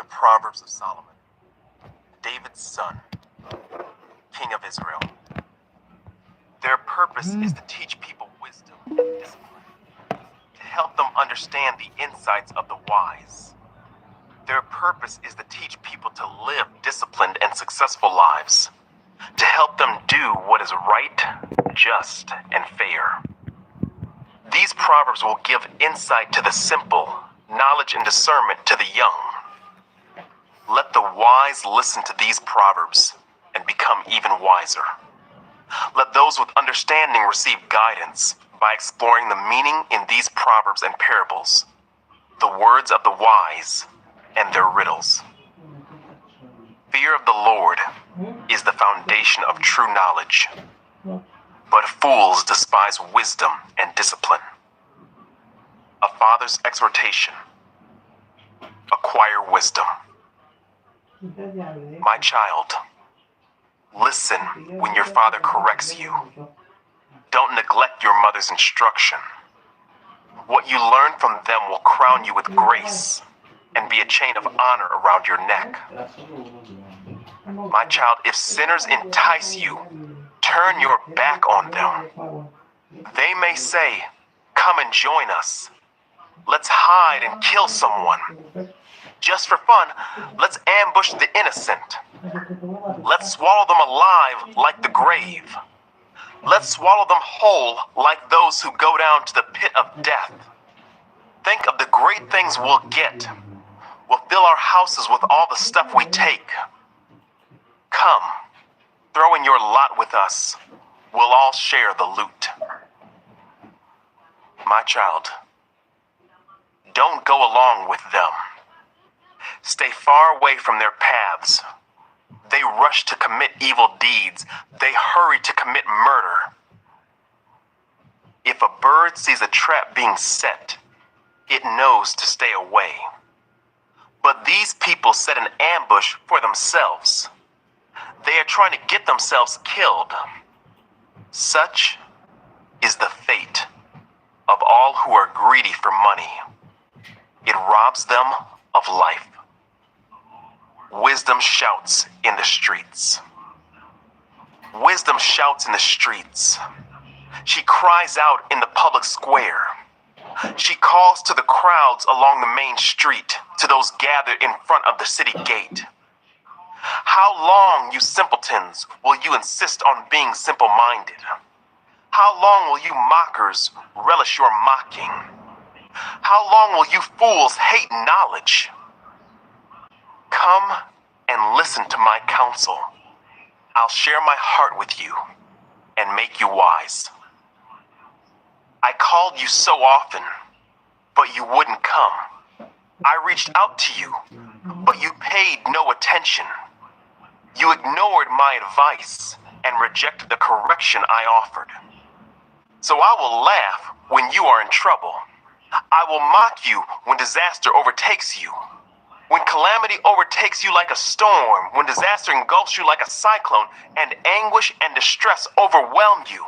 Proverbs of Solomon, David's son, king of Israel. Their purpose is to teach people wisdom and discipline, to help them understand the insights of the wise. Their purpose is to teach people to live disciplined and successful lives, to help them do what is right, just, and fair. These proverbs will give insight to the simple, knowledge and discernment to the young. Let the wise listen to these proverbs and become even wiser. Let those with understanding receive guidance by exploring the meaning in these proverbs and parables, the words of the wise and their riddles. Fear of the Lord is the foundation of true knowledge, but fools despise wisdom and discipline. A father's exhortation: acquire wisdom. My child, listen when your father corrects you. Don't neglect your mother's instruction. What you learn from them will crown you with grace and be a chain of honor around your neck. My child, if sinners entice you, turn your back on them. They may say, "Come and join us. Let's hide and kill someone. Just for fun, let's ambush the innocent. Let's swallow them alive like the grave. Let's swallow them whole like those who go down to the pit of death. Think of the great things we'll get. We'll fill our houses with all the stuff we take. Come, throw in your lot with us. We'll all share the loot." My child, don't go along with them. Stay far away from their paths. They rush to commit evil deeds. They hurry to commit murder. If a bird sees a trap being set, it knows to stay away. But these people set an ambush for themselves. They are trying to get themselves killed. Such is the fate of all who are greedy for money. It robs them of life. Wisdom shouts in the streets. Wisdom shouts in the streets. She cries out in the public square. She calls to the crowds along the main street, to those gathered in front of the city gate. How long, you simpletons, will you insist on being simple-minded? How long will you mockers relish your mocking? How long will you fools hate knowledge? Come and listen to my counsel. I'll share my heart with you and make you wise. I called you so often, but you wouldn't come. I reached out to you, but you paid no attention. You ignored my advice and rejected the correction I offered. So I will laugh when you are in trouble. I will mock you when disaster overtakes you. When calamity overtakes you like a storm, when disaster engulfs you like a cyclone, and anguish and distress overwhelm you.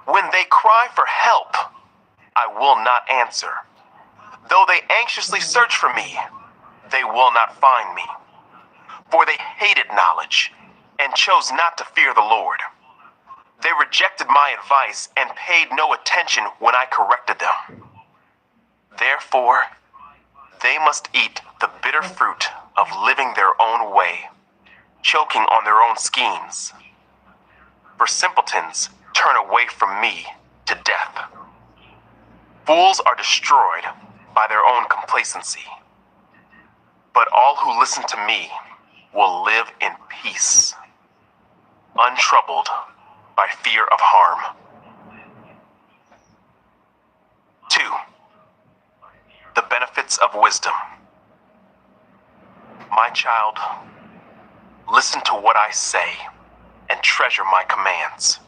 When they cry for help, I will not answer. Though they anxiously search for me, they will not find me. For they hated knowledge and chose not to fear the Lord. They rejected my advice and paid no attention when I corrected them. Therefore, they must eat the bitter fruit of living their own way, choking on their own schemes. For simpletons turn away from me to death. Fools are destroyed by their own complacency. But all who listen to me will live in peace, untroubled by fear of harm. 2. The benefits of wisdom. My child, listen to what I say and treasure my commands.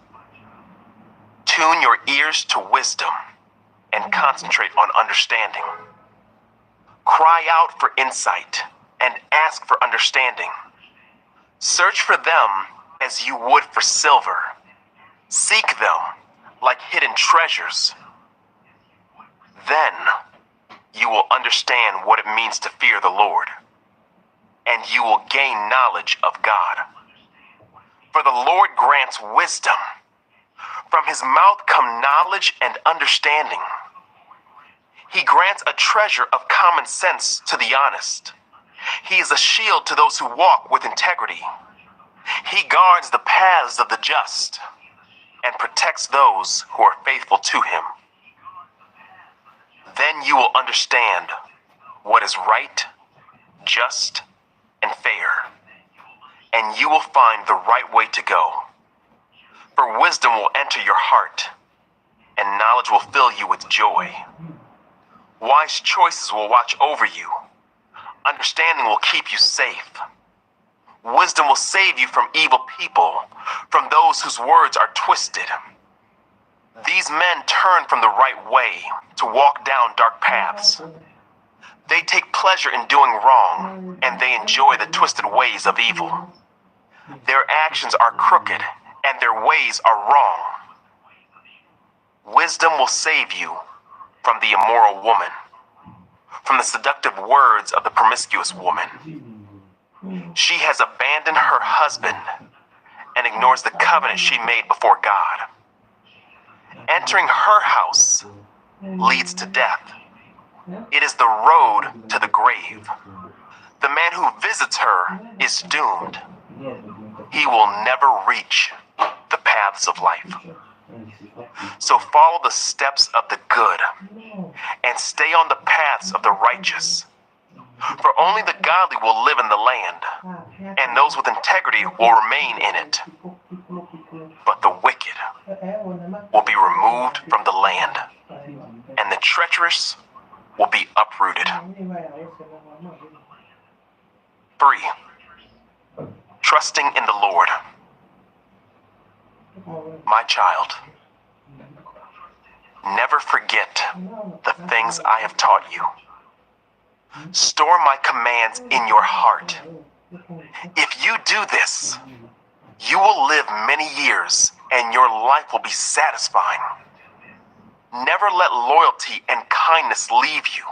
Tune your ears to wisdom and concentrate on understanding. Cry out for insight and ask for understanding. Search for them as you would for silver. Seek them like hidden treasures. Then you will understand what it means to fear the Lord and you will gain knowledge of God. For the Lord grants wisdom. From his mouth come knowledge and understanding. He grants a treasure of common sense to the honest. He is a shield to those who walk with integrity. He guards the paths of the just and protects those who are faithful to him. Then you will understand what is right, just, and fair, and you will find the right way to go. For wisdom will enter your heart, and knowledge will fill you with joy. Wise choices will watch over you. Understanding will keep you safe. Wisdom will save you from evil people, from those whose words are twisted. These men turn from the right way to walk down dark paths. They take pleasure in doing wrong, and they enjoy the twisted ways of evil. Their actions are crooked, and their ways are wrong. Wisdom will save you from the immoral woman, from the seductive words of the promiscuous woman. She has abandoned her husband and ignores the covenant she made before God. Entering her house leads to death. It is the road to the grave. The man who visits her is doomed. He will never reach the paths of life. So follow the steps of the good and stay on the paths of the righteous. For only the godly will live in the land, and those with integrity will remain in it. But the wicked will be removed from the land, and the treacherous will be uprooted. 3. Trusting in the Lord. My child, never forget the things I have taught you. Store my commands in your heart. If you do this, you will live many years and your life will be satisfying. Never let loyalty and kindness leave you.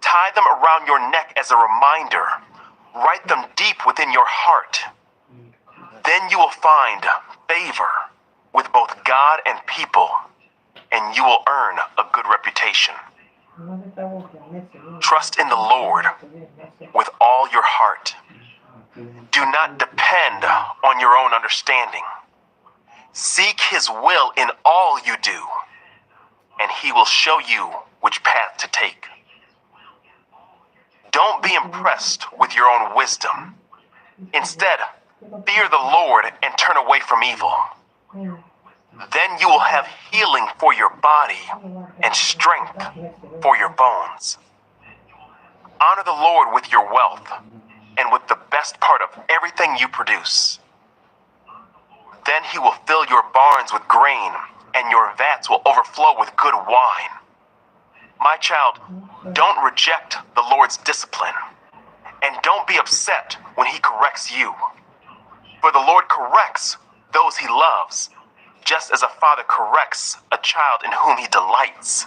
Tie them around your neck as a reminder. Write them deep within your heart. Then you will find favor with both God and people, and you will earn a good reputation. Trust in the Lord with all your heart. Do not depend on your own understanding. Seek his will in all you do, and he will show you which path to take. Don't be impressed with your own wisdom. Instead, fear the Lord and turn away from evil. Then you will have healing for your body and strength for your bones. Honor the Lord with your wealth and with the best part of everything you produce. Then he will fill your barns with grain, and your vats will overflow with good wine. My child, don't reject the Lord's discipline, and don't be upset when he corrects you. For the Lord corrects those he loves, just as a father corrects a child in whom he delights.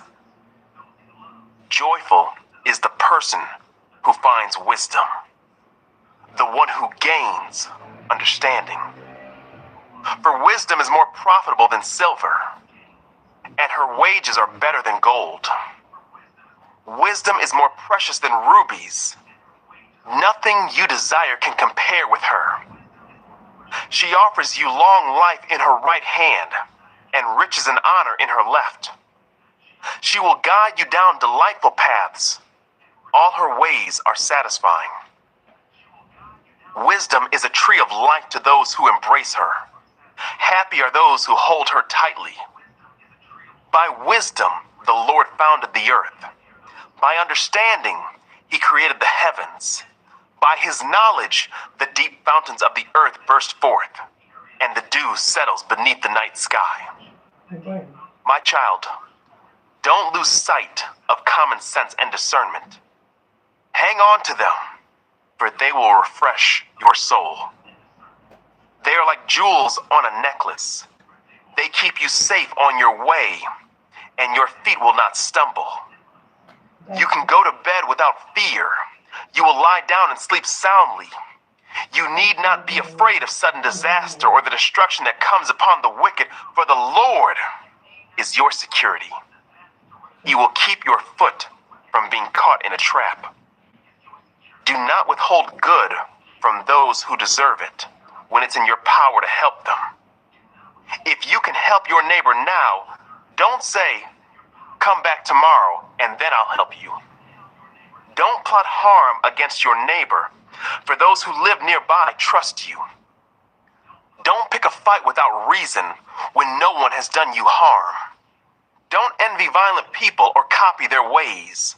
Joyful is the person who finds wisdom, the one who gains understanding. For wisdom is more profitable than silver, and her wages are better than gold. Wisdom is more precious than rubies. Nothing you desire can compare with her. She offers you long life in her right hand and riches and honor in her left. She will guide you down delightful paths. All her ways are satisfying. Wisdom is a tree of life to those who embrace her. Happy are those who hold her tightly. By wisdom, the Lord founded the earth. By understanding, he created the heavens. By his knowledge, the deep fountains of the earth burst forth, and the dew settles beneath the night sky. My child, don't lose sight of common sense and discernment. Hang on to them, for they will refresh your soul. They are like jewels on a necklace. They keep you safe on your way, and your feet will not stumble. You can go to bed without fear. You will lie down and sleep soundly. You need not be afraid of sudden disaster or the destruction that comes upon the wicked, for the Lord is your security. He will keep your foot from being caught in a trap. Do not withhold good from those who deserve it when it's in your power to help them. If you can help your neighbor now, don't say, "Come back tomorrow and then I'll help you." Don't plot harm against your neighbor, for those who live nearby trust you. Don't pick a fight without reason when no one has done you harm. Don't envy violent people or copy their ways.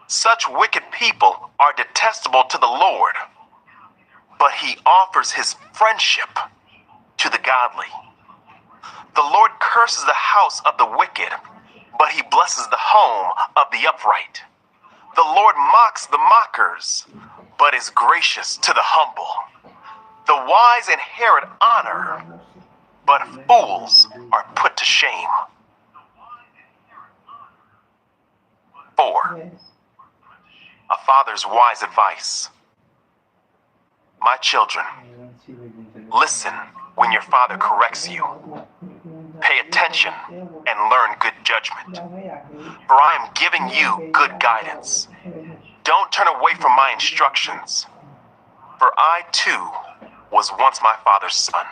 Such wicked people are detestable to the Lord, but he offers his friendship to the godly. The Lord curses the house of the wicked, but he blesses the home of the upright. The Lord mocks the mockers, but is gracious to the humble. The wise inherit honor, but fools are put to shame. 4. A father's wise advice. My children, listen when your father corrects you. Pay attention and learn good judgment, for I am giving you good guidance. Don't turn away from my instructions, for I too was once my father's son,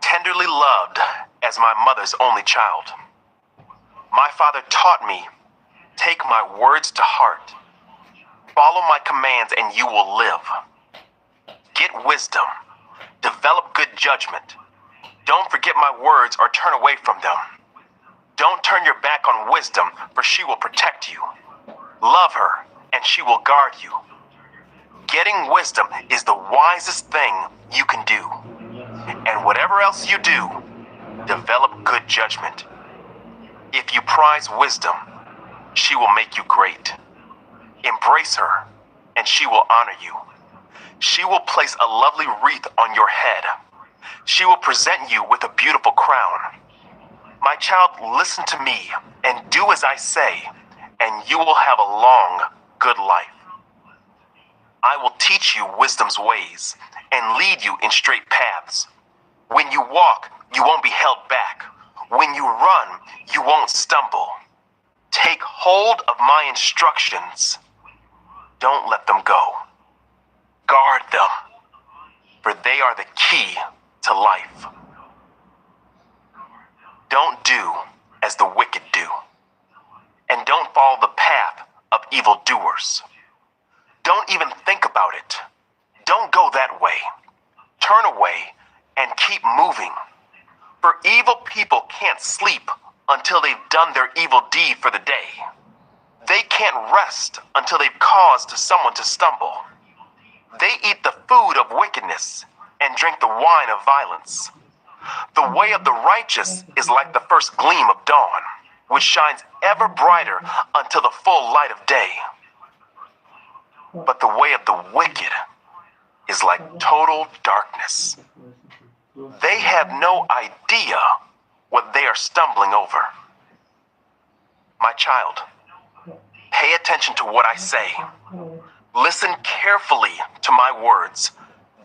tenderly loved as my mother's only child. My father taught me, take my words to heart. Follow my commands and you will live. Get wisdom. Develop good judgment. Don't forget my words or turn away from them. Don't turn your back on wisdom, for she will protect you. Love her, and she will guard you. Getting wisdom is the wisest thing you can do. And whatever else you do, develop good judgment. If you prize wisdom, she will make you great. Embrace her, and she will honor you. She will place a lovely wreath on your head. She will present you with a beautiful crown. My child, listen to me and do as I say, and you will have a long, good life. I will teach you wisdom's ways and lead you in straight paths. When you walk, you won't be held back. When you run, you won't stumble. Take hold of my instructions. Don't let them go. Guard them, for they are the key to life. Don't do as the wicked do, and don't follow the path of evildoers. Don't even think about it. Don't go that way. Turn away and keep moving. For evil people can't sleep until they've done their evil deed for the day. They can't rest until they've caused someone to stumble. They eat the food of wickedness and drink the wine of violence. The way of the righteous is like the first gleam of dawn, which shines ever brighter until the full light of day. But the way of the wicked is like total darkness. They have no idea what they are stumbling over. My child, pay attention to what I say. Listen carefully to my words.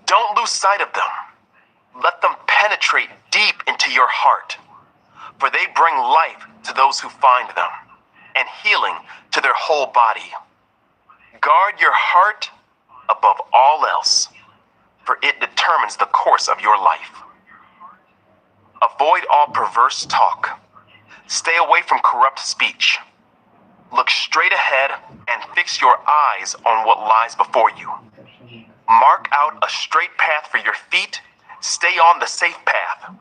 Don't lose sight of them. Let them penetrate deep into your heart, for they bring life to those who find them, and healing to their whole body. Guard your heart above all else, for it determines the course of your life. Avoid all perverse talk. Stay away from corrupt speech. Look straight ahead and fix your eyes on what lies before you. Mark out a straight path for your feet. Stay on the safe path.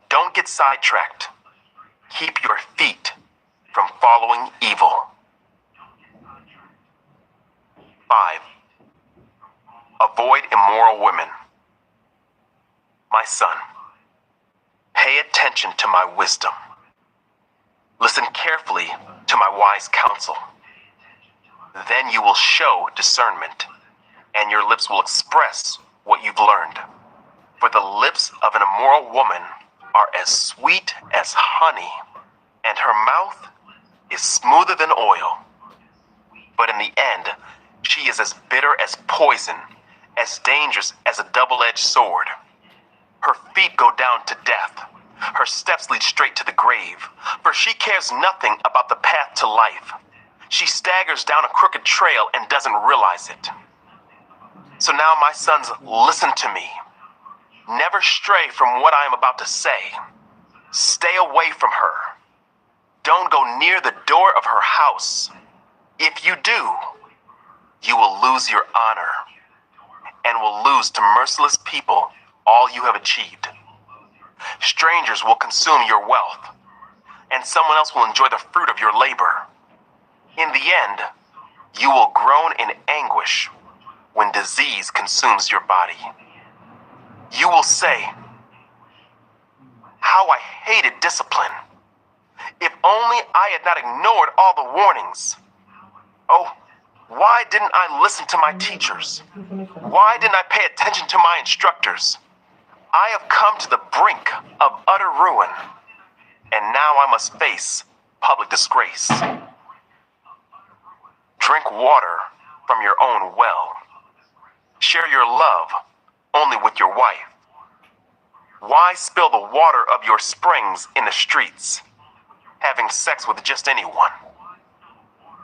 Don't get sidetracked. Keep your feet from following evil. 5. Avoid immoral women. My son, pay attention to my wisdom. Listen carefully to my wise counsel. Then you will show discernment, and your lips will express what you've learned. For the lips of an immoral woman are as sweet as honey, and her mouth is smoother than oil. But in the end, She is as bitter as poison, as dangerous as a double-edged sword. Her feet go down to death. Her steps lead straight to the grave, for she cares nothing about the path to life. She staggers down a crooked trail and doesn't realize it. So now, my sons, listen to me. Never stray from what I am about to say. Stay away from her. Don't go near the door of her house. If you do, you will lose your honor and will lose to merciless people all you have achieved. Strangers will consume your wealth, and someone else will enjoy the fruit of your labor. In the end, you will groan in anguish when disease consumes your body. You will say, "How I hated discipline. If only I had not ignored all the warnings. Oh, why didn't I listen to my teachers? Why didn't I pay attention to my instructors? I have come to the brink of utter ruin, and now I must face public disgrace. Drink water from your own well. Share your love only with your wife. Why spill the water of your springs in the streets, having sex with just anyone?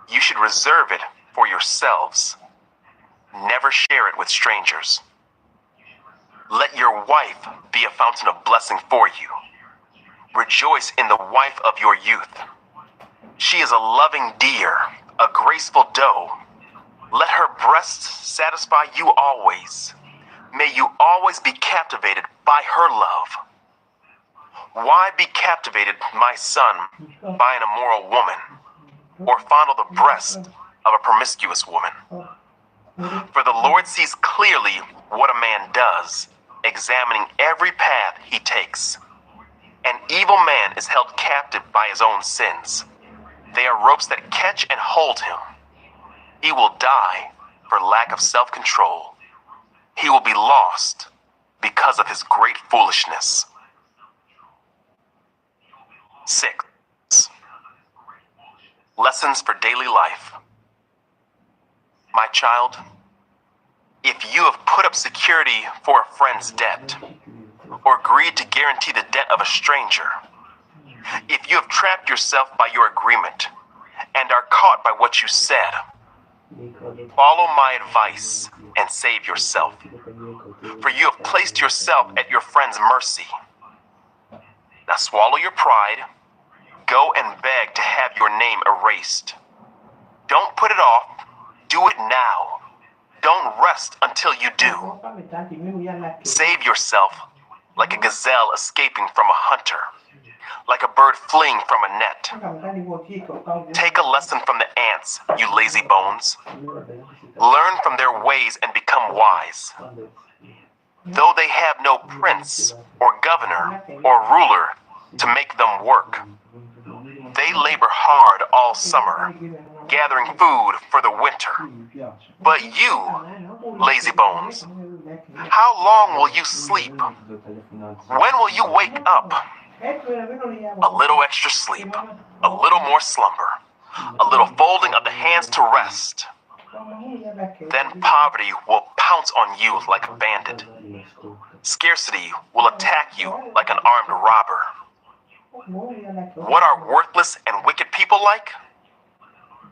You should reserve it for yourselves. Never share it with strangers. Let your wife be a fountain of blessing for you. Rejoice in the wife of your youth. She is a loving deer, a graceful doe. Let her breasts satisfy you always. May you always be captivated by her love. Why be captivated, my son, by an immoral woman, or fondle the breast of a promiscuous woman? For the Lord sees clearly what a man does, examining every path he takes. An evil man is held captive by his own sins. They are ropes that catch and hold him. He will die for lack of self-control. He will be lost because of his great foolishness. 6. Lessons for daily life. My child, if you have put up security for a friend's debt, or agreed to guarantee the debt of a stranger, if you have trapped yourself by your agreement and are caught by what you said, follow my advice and save yourself, for you have placed yourself at your friend's mercy. Now swallow your pride, go and beg to have your name erased. Don't put it off, do it now. Don't rest until you do. Save yourself like a gazelle escaping from a hunter, like a bird fleeing from a net. Take a lesson from the ants, you lazy bones. Learn from their ways and become wise. Though they have no prince or governor or ruler to make them work, they labor hard all summer, gathering food for the winter. But you, lazy bones, how long will you sleep? When will you wake up? A little extra sleep, a little more slumber, a little folding of the hands to rest. Then poverty will pounce on you like a bandit. Scarcity will attack you like an armed robber. What are worthless and wicked people like?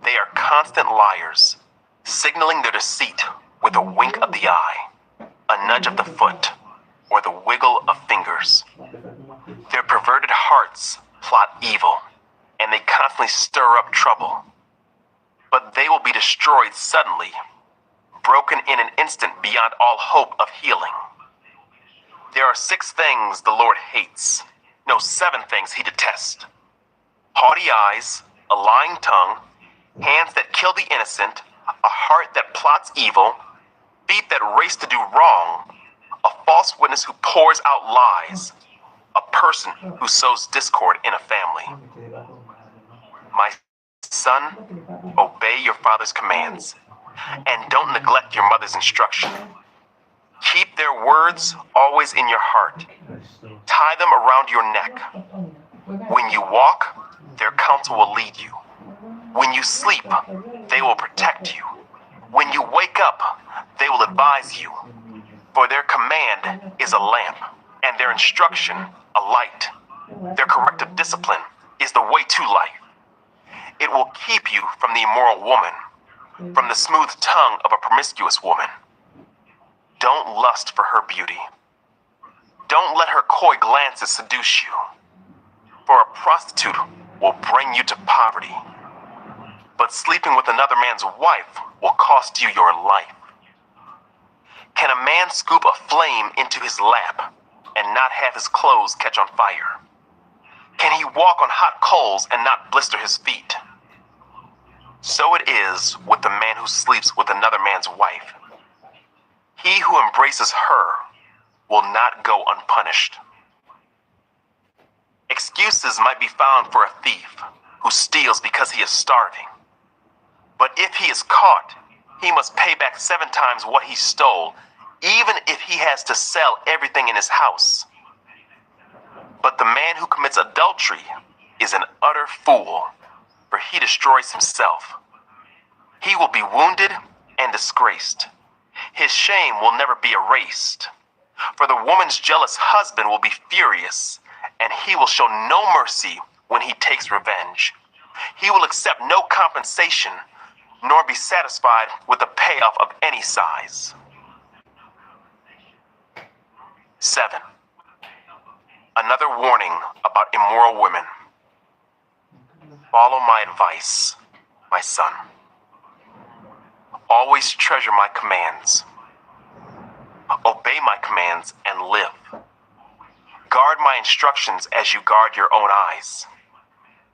They are constant liars, signaling their deceit with a wink of the eye, a nudge of the foot, or the wiggle of fingers. Their perverted hearts plot evil, and they constantly stir up trouble. But they will be destroyed suddenly, broken in an instant beyond all hope of healing. There are 6 things the Lord hates. No, 7 things he detests. Haughty eyes, a lying tongue, hands that kill the innocent, a heart that plots evil, feet that race to do wrong, a false witness who pours out lies, a person who sows discord in a family. My son, obey your father's commands, and don't neglect your mother's instruction. Keep their words always in your heart. Tie them around your neck. When you walk, their counsel will lead you. When you sleep, they will protect you. When you wake up, they will advise you, for their command is a lamp, and their instruction a light. Their corrective discipline is the way to life. It will keep you from the immoral woman, from the smooth tongue of a promiscuous woman. Don't lust for her beauty. Don't let her coy glances seduce you, for a prostitute will bring you to poverty, but sleeping with another man's wife will cost you your life. Can a man scoop a flame into his lap and not have his clothes catch on fire? Can he walk on hot coals and not blister his feet? So it is with the man who sleeps with another man's wife. He who embraces her will not go unpunished. Excuses might be found for a thief who steals because he is starving. But if he is caught, he must pay back 7 times what he stole, even if he has to sell everything in his house. But the man who commits adultery is an utter fool, for he destroys himself. He will be wounded and disgraced. His shame will never be erased. For the woman's jealous husband will be furious, and he will show no mercy when he takes revenge. He will accept no compensation, nor be satisfied with a payoff of any size. 7. Another warning about immoral women. Follow my advice, my son. Always treasure my commands. Obey my commands and live. Guard my instructions as you guard your own eyes.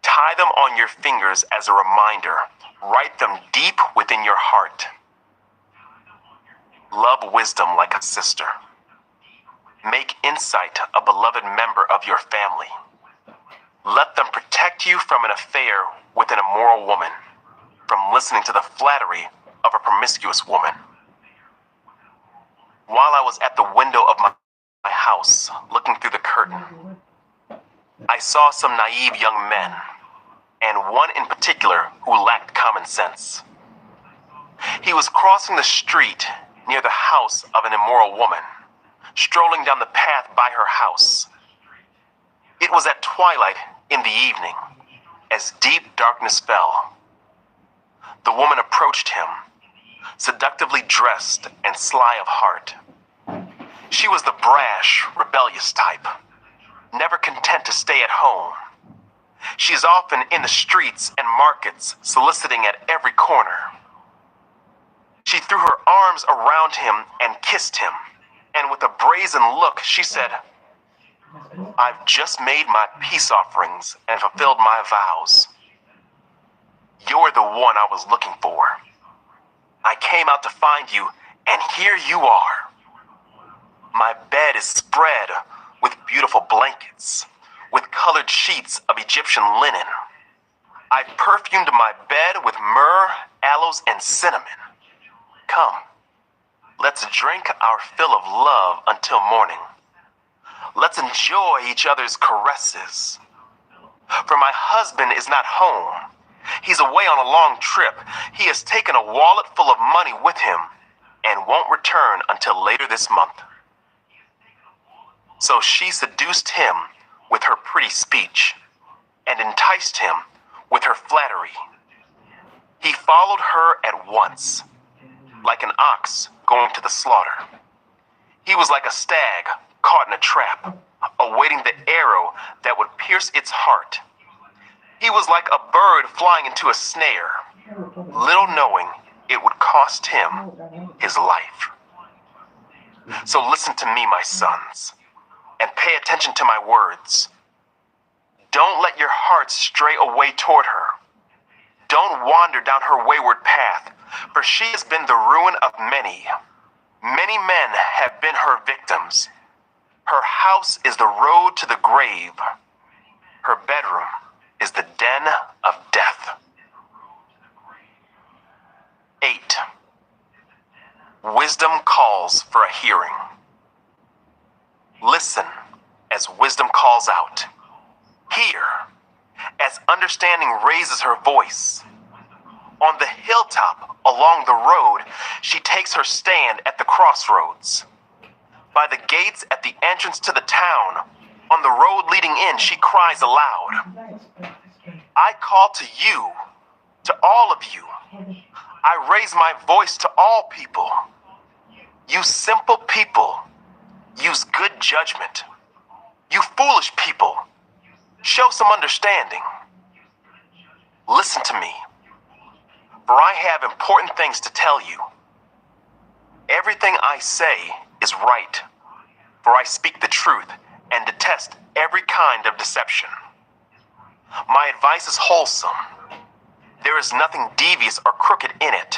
Tie them on your fingers as a reminder. Write them deep within your heart. Love wisdom like a sister. Make insight a beloved member of your family. Let them protect you from an affair with an immoral woman, from listening to the flattery of a promiscuous woman. While I was at the window of my house, looking through the curtain, I saw some naive young men, and one in particular who lacked common sense. He was crossing the street near the house of an immoral woman, strolling down the path by her house. It was at twilight in the evening, as deep darkness fell. The woman approached him, seductively dressed and sly of heart. She was the brash, rebellious type, never content to stay at home. She is often in the streets and markets, soliciting at every corner. She threw her arms around him and kissed him, and with a brazen look, she said, "I've just made my peace offerings and fulfilled my vows. You're the one I was looking for. I came out to find you, and here you are. My bed is spread with beautiful blankets, with colored sheets of Egyptian linen. I perfumed my bed with myrrh, aloes, and cinnamon. Come, let's drink our fill of love until morning. Let's enjoy each other's caresses. For my husband is not home. He's away on a long trip. He has taken a wallet full of money with him and won't return until later this month." So she seduced him with her pretty speech and enticed him with her flattery. He followed her at once, like an ox going to the slaughter. He was like a stag caught in a trap, awaiting the arrow that would pierce its heart. He was like a bird flying into a snare, little knowing it would cost him his life. So listen to me, my sons, and pay attention to my words. Don't let your hearts stray away toward her. Don't wander down her wayward path, for she has been the ruin of many. Many men have been her victims. Her house is the road to the grave. Her bedroom is the den of death. 8. Wisdom calls for a hearing. Listen as wisdom calls out. Hear as understanding raises her voice. On the hilltop, Along the road, she takes her stand at the crossroads. By the gates at the entrance to the town, on the road leading in, she cries aloud. I call to you, to all of you. I raise my voice to all people. You simple people, use good judgment. You foolish people, show some understanding. Listen to me, for I have important things to tell you. Everything I say is right, for I speak the truth and detest every kind of deception. My advice is wholesome. There is nothing devious or crooked in it.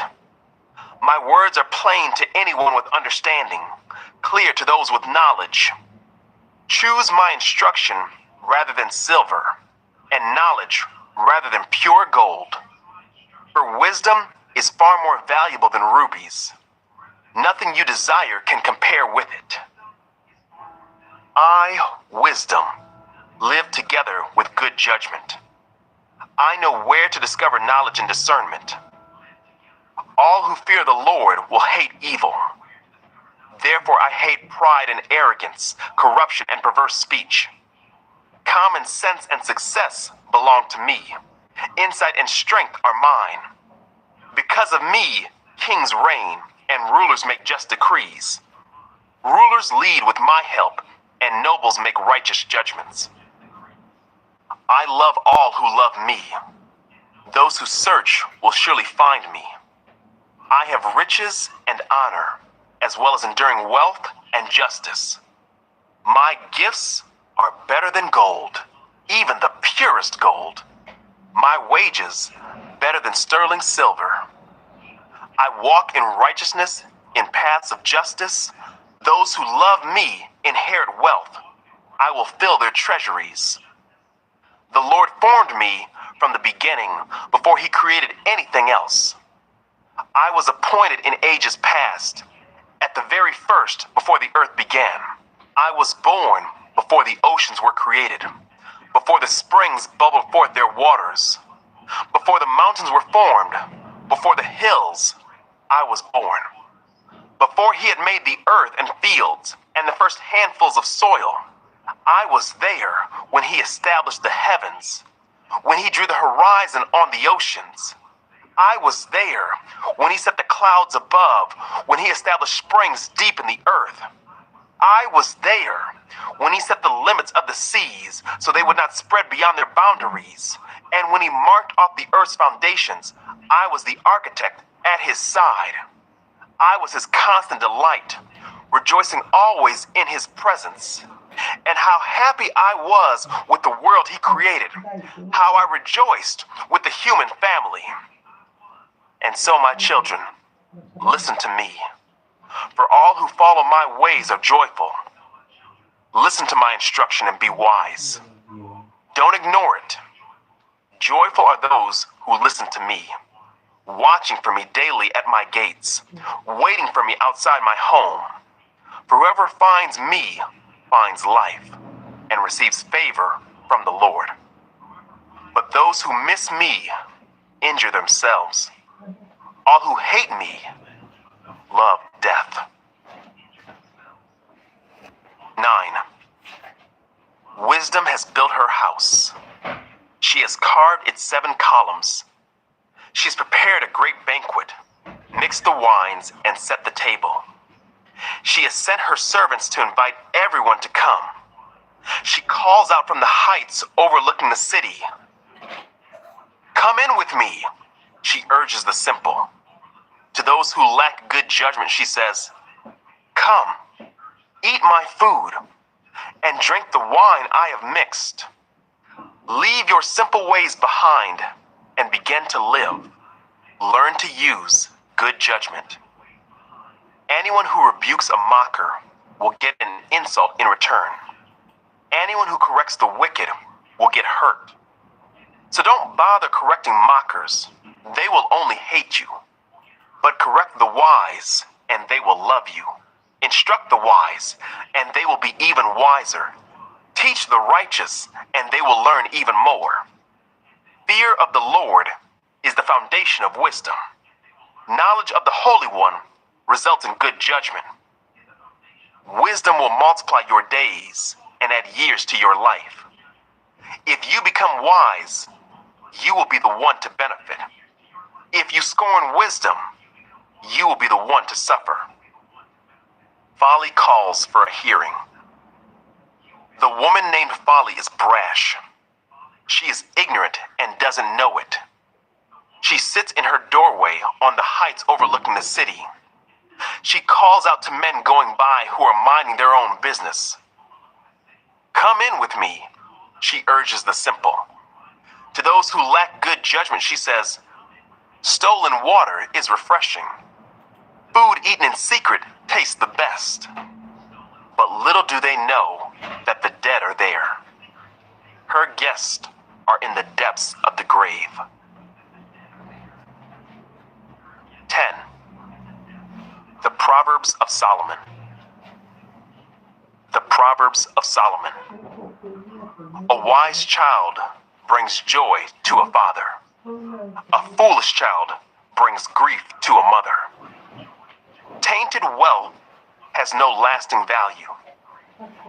My words are plain to anyone with understanding, clear to those with knowledge. Choose my instruction rather than silver, and knowledge rather than pure gold. For wisdom is far more valuable than rubies. Nothing you desire can compare with it. I, wisdom, live together with good judgment. I know where to discover knowledge and discernment. All who fear the Lord will hate evil. Therefore I hate pride and arrogance, corruption and perverse speech. Common sense and success belong to me. Insight and strength are mine. Because of me, kings reign and rulers make just decrees. Rulers lead with my help, and nobles make righteous judgments. I love all who love me. Those who search will surely find me. I have riches and honor, as well as enduring wealth and justice. My gifts are better than gold, even the purest gold. My wages better than sterling silver. I walk in righteousness, in paths of justice. Those who love me inherit wealth. I will fill their treasuries. The Lord formed me from the beginning, before he created anything else. I was appointed in ages past, at the very first, before the earth began. I was born before the oceans were created, before the springs bubbled forth their waters, before the mountains were formed, before the hills, I was born. Before he had made the earth and fields and the first handfuls of soil, I was there when he established the heavens, when he drew the horizon on the oceans. I was there when he set the clouds above, when he established springs deep in the earth. I was there when he set the limits of the seas so they would not spread beyond their boundaries. And when he marked off the earth's foundations, I was the architect at his side. I was his constant delight, rejoicing always in his presence. And how happy I was with the world he created, how I rejoiced with the human family. And so, my children, listen to me, for all who follow my ways are joyful. Listen to my instruction and be wise. Don't ignore it. Joyful are those who listen to me, watching for me daily at my gates, waiting for me outside my home. For whoever finds me finds life and receives favor from the Lord. But those who miss me injure themselves. All who hate me love death. 9. Wisdom has built her house. She has carved its 7 columns. She has prepared a great banquet, mixed the wines, and set the table. She has sent her servants to invite everyone to come. She calls out from the heights overlooking the city. Come in with me, she urges the simple. To those who lack good judgment, she says, come, eat my food, and drink the wine I have mixed. Leave your simple ways behind and begin to live. Learn to use good judgment. Anyone who rebukes a mocker will get an insult in return. Anyone who corrects the wicked will get hurt. So don't bother correcting mockers. They will only hate you. But correct the wise, and they will love you. Instruct the wise, and they will be even wiser. Teach the righteous, and they will learn even more. Fear of the Lord is the foundation of wisdom. Knowledge of the Holy One results in good judgment. Wisdom will multiply your days and add years to your life. If you become wise, you will be the one to benefit. If you scorn wisdom, you will be the one to suffer. Folly calls for a hearing. The woman named Folly is brash. She is ignorant and doesn't know it. She sits in her doorway on the heights overlooking the city. She calls out to men going by who are minding their own business. Come in with me, she urges the simple. To those who lack good judgment, she says, stolen water is refreshing. Food eaten in secret tastes the best. But little do they know that the dead are there. Her guests are in the depths of the grave. 10. The Proverbs of Solomon. The Proverbs of Solomon. A wise child brings joy to a father. A foolish child brings grief to a mother. Tainted wealth has no lasting value,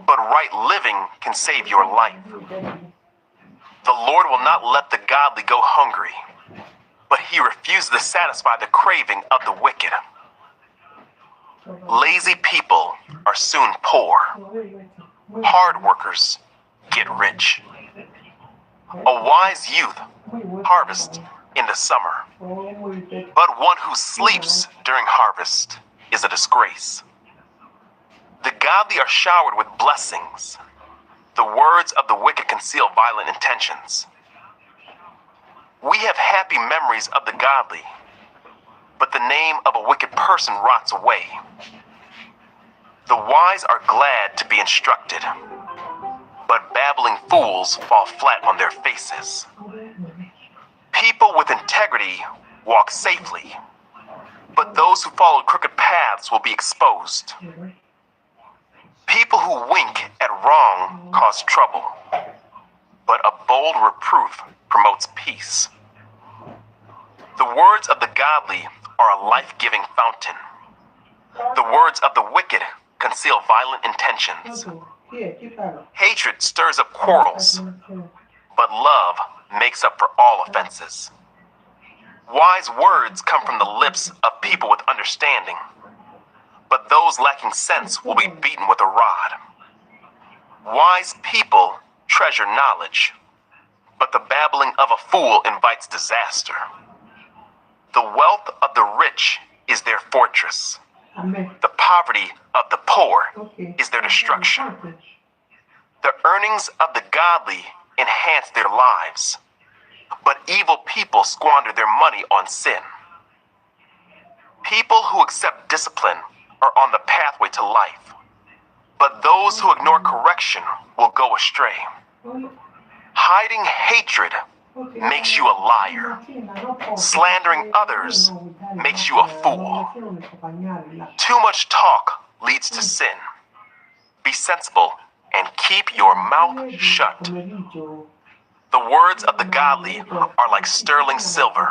but right living can save your life. The Lord will not let the godly go hungry, but he refuses to satisfy the craving of the wicked. Lazy people are soon poor. Hard workers get rich. A wise youth harvests in the summer, but one who sleeps during harvest is a disgrace. The godly are showered with blessings. The words of the wicked conceal violent intentions. We have happy memories of the godly, but the name of a wicked person rots away. The wise are glad to be instructed, but babbling fools fall flat on their faces. People with integrity walk safely, but those who follow crooked paths will be exposed. People who wink at wrong cause trouble, but a bold reproof promotes peace. The words of the godly are a life-giving fountain. The words of the wicked conceal violent intentions. Hatred stirs up quarrels, but love makes up for all offenses. Wise words come from the lips of people with understanding, but those lacking sense will be beaten with a rod. Wise people treasure knowledge, but the babbling of a fool invites disaster. The wealth of the rich is their fortress. The poverty of the poor is their destruction. The earnings of the godly enhance their lives, but evil people squander their money on sin. People who accept discipline are on the pathway to life, but those who ignore correction will go astray. Hiding hatred makes you a liar. Slandering others makes you a fool. Too much talk leads to sin. Be sensible and keep your mouth shut. The words of the godly are like sterling silver.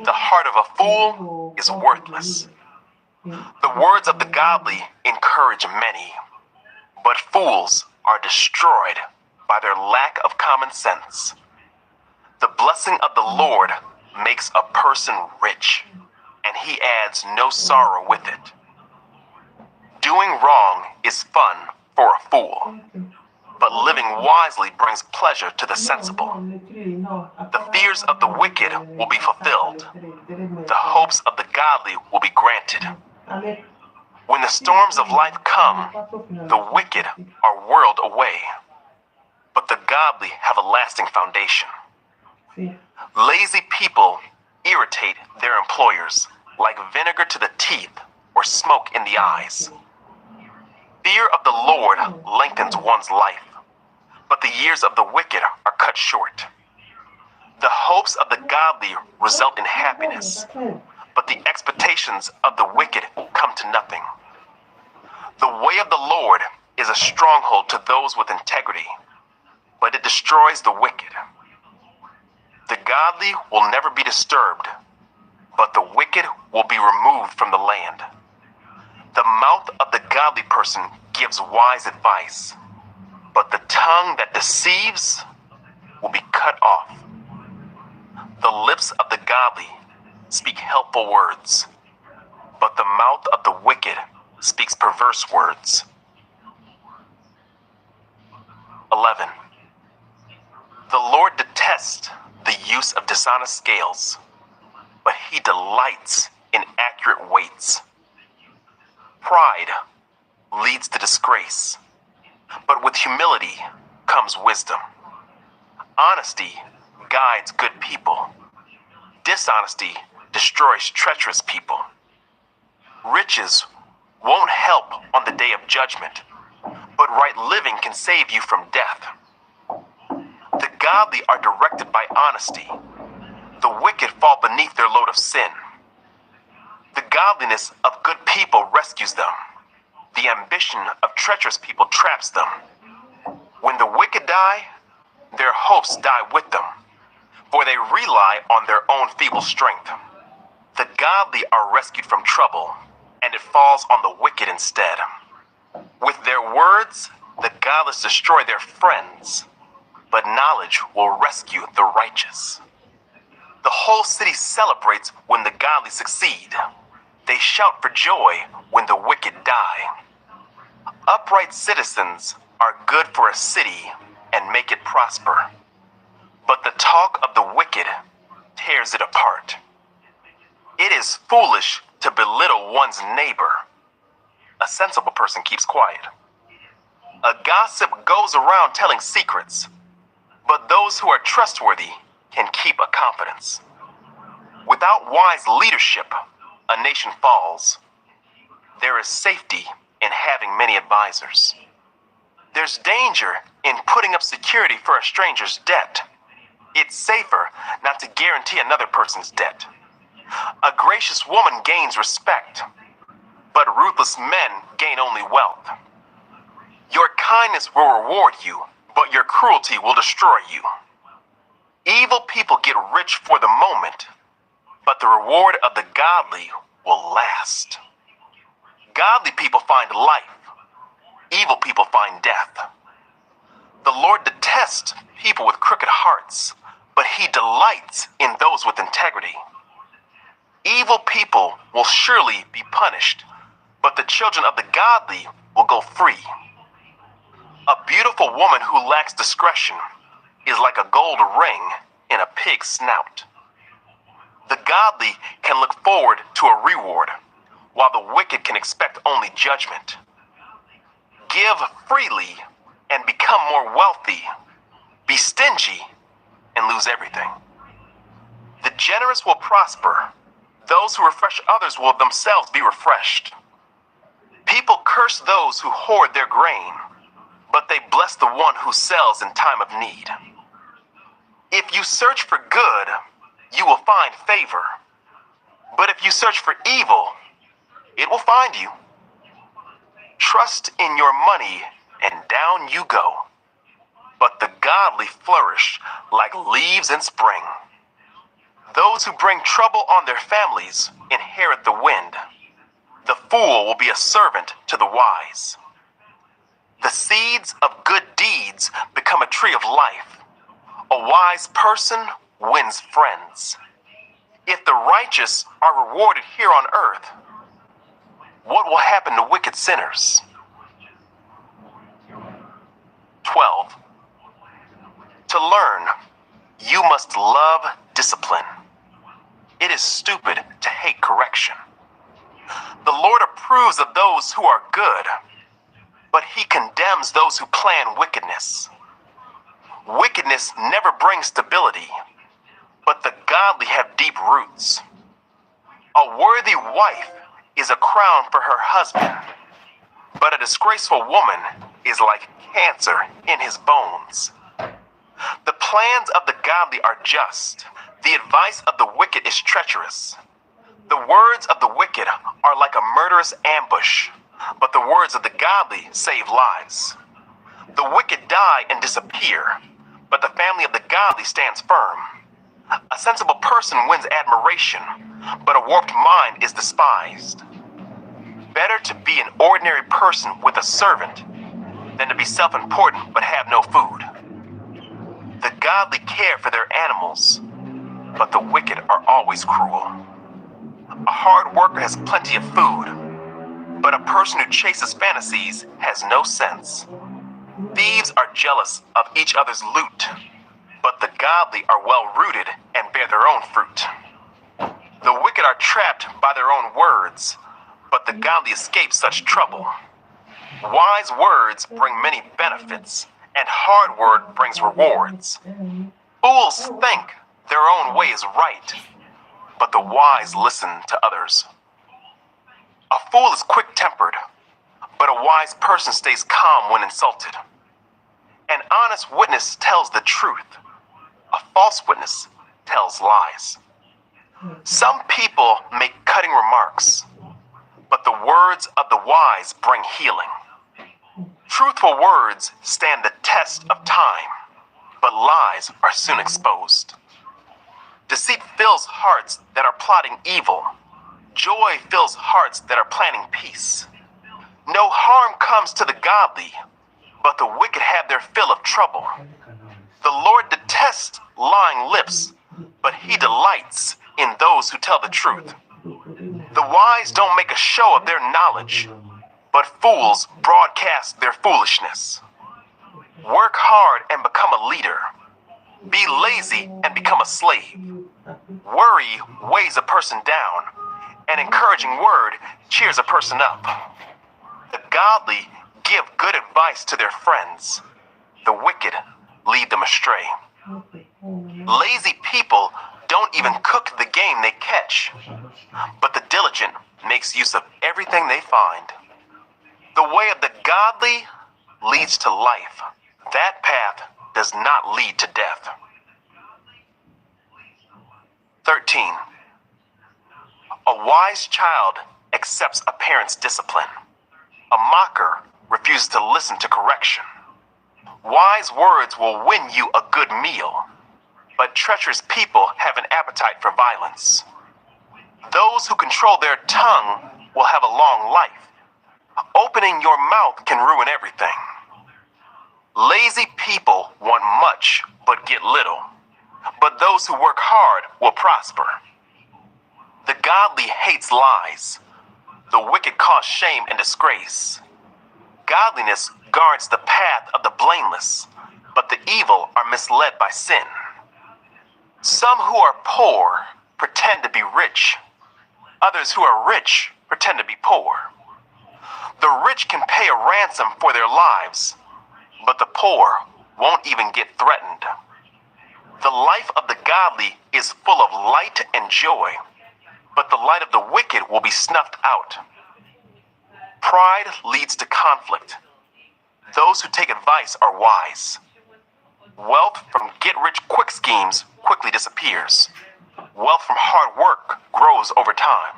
The heart of a fool is worthless. The words of the godly encourage many, but fools are destroyed by their lack of common sense. The blessing of the Lord makes a person rich, and he adds no sorrow with it. Doing wrong is fun for a fool, but living wisely brings pleasure to the sensible. The fears of the wicked will be fulfilled. The hopes of the godly will be granted. When the storms of life come, the wicked are whirled away, but the godly have a lasting foundation. Lazy people irritate their employers like vinegar to the teeth or smoke in the eyes. Fear of the Lord lengthens one's life, but the years of the wicked are cut short. The hopes of the godly result in happiness, but the expectations of the wicked come to nothing. The way of the Lord is a stronghold to those with integrity, but it destroys the wicked. The godly will never be disturbed, but the wicked will be removed from the land. The mouth of the godly person gives wise advice, but the tongue that deceives will be cut off. The lips of the godly speak helpful words, but the mouth of the wicked speaks perverse words. 11. The Lord detests the use of dishonest scales, but he delights in accurate weights. Pride leads to disgrace, but with humility comes wisdom. Honesty guides good people. Dishonesty destroys treacherous people. Riches won't help on the day of judgment, but right living can save you from death. The godly are directed by honesty. The wicked fall beneath their load of sin. The godliness of good people rescues them. The ambition of treacherous people traps them. When the wicked die, their hopes die with them, for they rely on their own feeble strength. The godly are rescued from trouble, and it falls on the wicked instead. With their words, the godless destroy their friends, but knowledge will rescue the righteous. The whole city celebrates when the godly succeed. They shout for joy when the wicked die. Upright citizens are good for a city and make it prosper, but the talk of the wicked tears it apart. It is foolish to belittle one's neighbor. A sensible person keeps quiet. A gossip goes around telling secrets, but those who are trustworthy can keep a confidence. Without wise leadership, a nation falls. There is safety in having many advisors. There's danger in putting up security for a stranger's debt. It's safer not to guarantee another person's debt. A gracious woman gains respect, but ruthless men gain only wealth. Your kindness will reward you, but your cruelty will destroy you. Evil people get rich for the moment, but the reward of the godly will last. Godly people find life. Evil people find death. The Lord detests people with crooked hearts, but he delights in those with integrity. Evil people will surely be punished, but the children of the godly will go free. A beautiful woman who lacks discretion is like a gold ring in a pig's snout. The godly can look forward to a reward, while the wicked can expect only judgment. Give freely and become more wealthy. Be stingy and lose everything. The generous will prosper. Those who refresh others will themselves be refreshed. People curse those who hoard their grain, but they bless the one who sells in time of need. If you search for good, you will find favor. But if you search for evil, it will find you. Trust in your money and down you go. But the godly flourish like leaves in spring. Those who bring trouble on their families inherit the wind. The fool will be a servant to the wise. The seeds of good deeds become a tree of life. A wise person wins friends. If the righteous are rewarded here on earth, what will happen to wicked sinners? 12. To learn, you must love discipline. It is stupid to hate correction. The Lord approves of those who are good, but he condemns those who plan wickedness. Wickedness never brings stability, but the godly have deep roots. A worthy wife is a crown for her husband, but a disgraceful woman is like cancer in his bones. The plans of the godly are just. The advice of the wicked is treacherous. The words of the wicked are like a murderous ambush, but the words of the godly save lives. The wicked die and disappear, but the family of the godly stands firm. A sensible person wins admiration, but a warped mind is despised. Better to be an ordinary person with a servant than to be self-important but have no food. The godly care for their animals, but the wicked are always cruel. A hard worker has plenty of food, but a person who chases fantasies has no sense. Thieves are jealous of each other's loot, but the godly are well-rooted and bear their own fruit. The wicked are trapped by their own words, but the godly escape such trouble. Wise words bring many benefits, and hard word brings rewards. Fools think their own way is right, but the wise listen to others. A fool is quick-tempered, but a wise person stays calm when insulted. An honest witness tells the truth. A false witness tells lies. Some people make cutting remarks, but the words of the wise bring healing. Truthful words stand the test of time, but lies are soon exposed. Deceit fills hearts that are plotting evil. Joy fills hearts that are planning peace. No harm comes to the godly, but the wicked have their fill of trouble. The Lord detests lying lips, but he delights in those who tell the truth. The wise don't make a show of their knowledge, but fools broadcast their foolishness. Work hard and become a leader. Be lazy and become a slave. Worry weighs a person down. An encouraging word cheers a person up. The godly give good advice to their friends. The wicked lead them astray. Lazy people don't even cook the game they catch, but the diligent makes use of everything they find. The way of the godly leads to life. That path does not lead to death. 13. A wise child accepts a parent's discipline. A mocker refuses to listen to correction. Wise words will win you a good meal, but treacherous people have an appetite for violence. Those who control their tongue will have a long life. Opening your mouth can ruin everything. Lazy people want much but get little, but those who work hard will prosper. The godly hates lies. The wicked cause shame and disgrace. Godliness guards the path of the blameless, but the evil are misled by sin. Some who are poor pretend to be rich. Others who are rich pretend to be poor. The rich can pay a ransom for their lives, but the poor won't even get threatened. The life of the godly is full of light and joy, but the light of the wicked will be snuffed out. Pride leads to conflict. Those who take advice are wise. Wealth from get-rich-quick schemes quickly disappears. Wealth from hard work grows over time.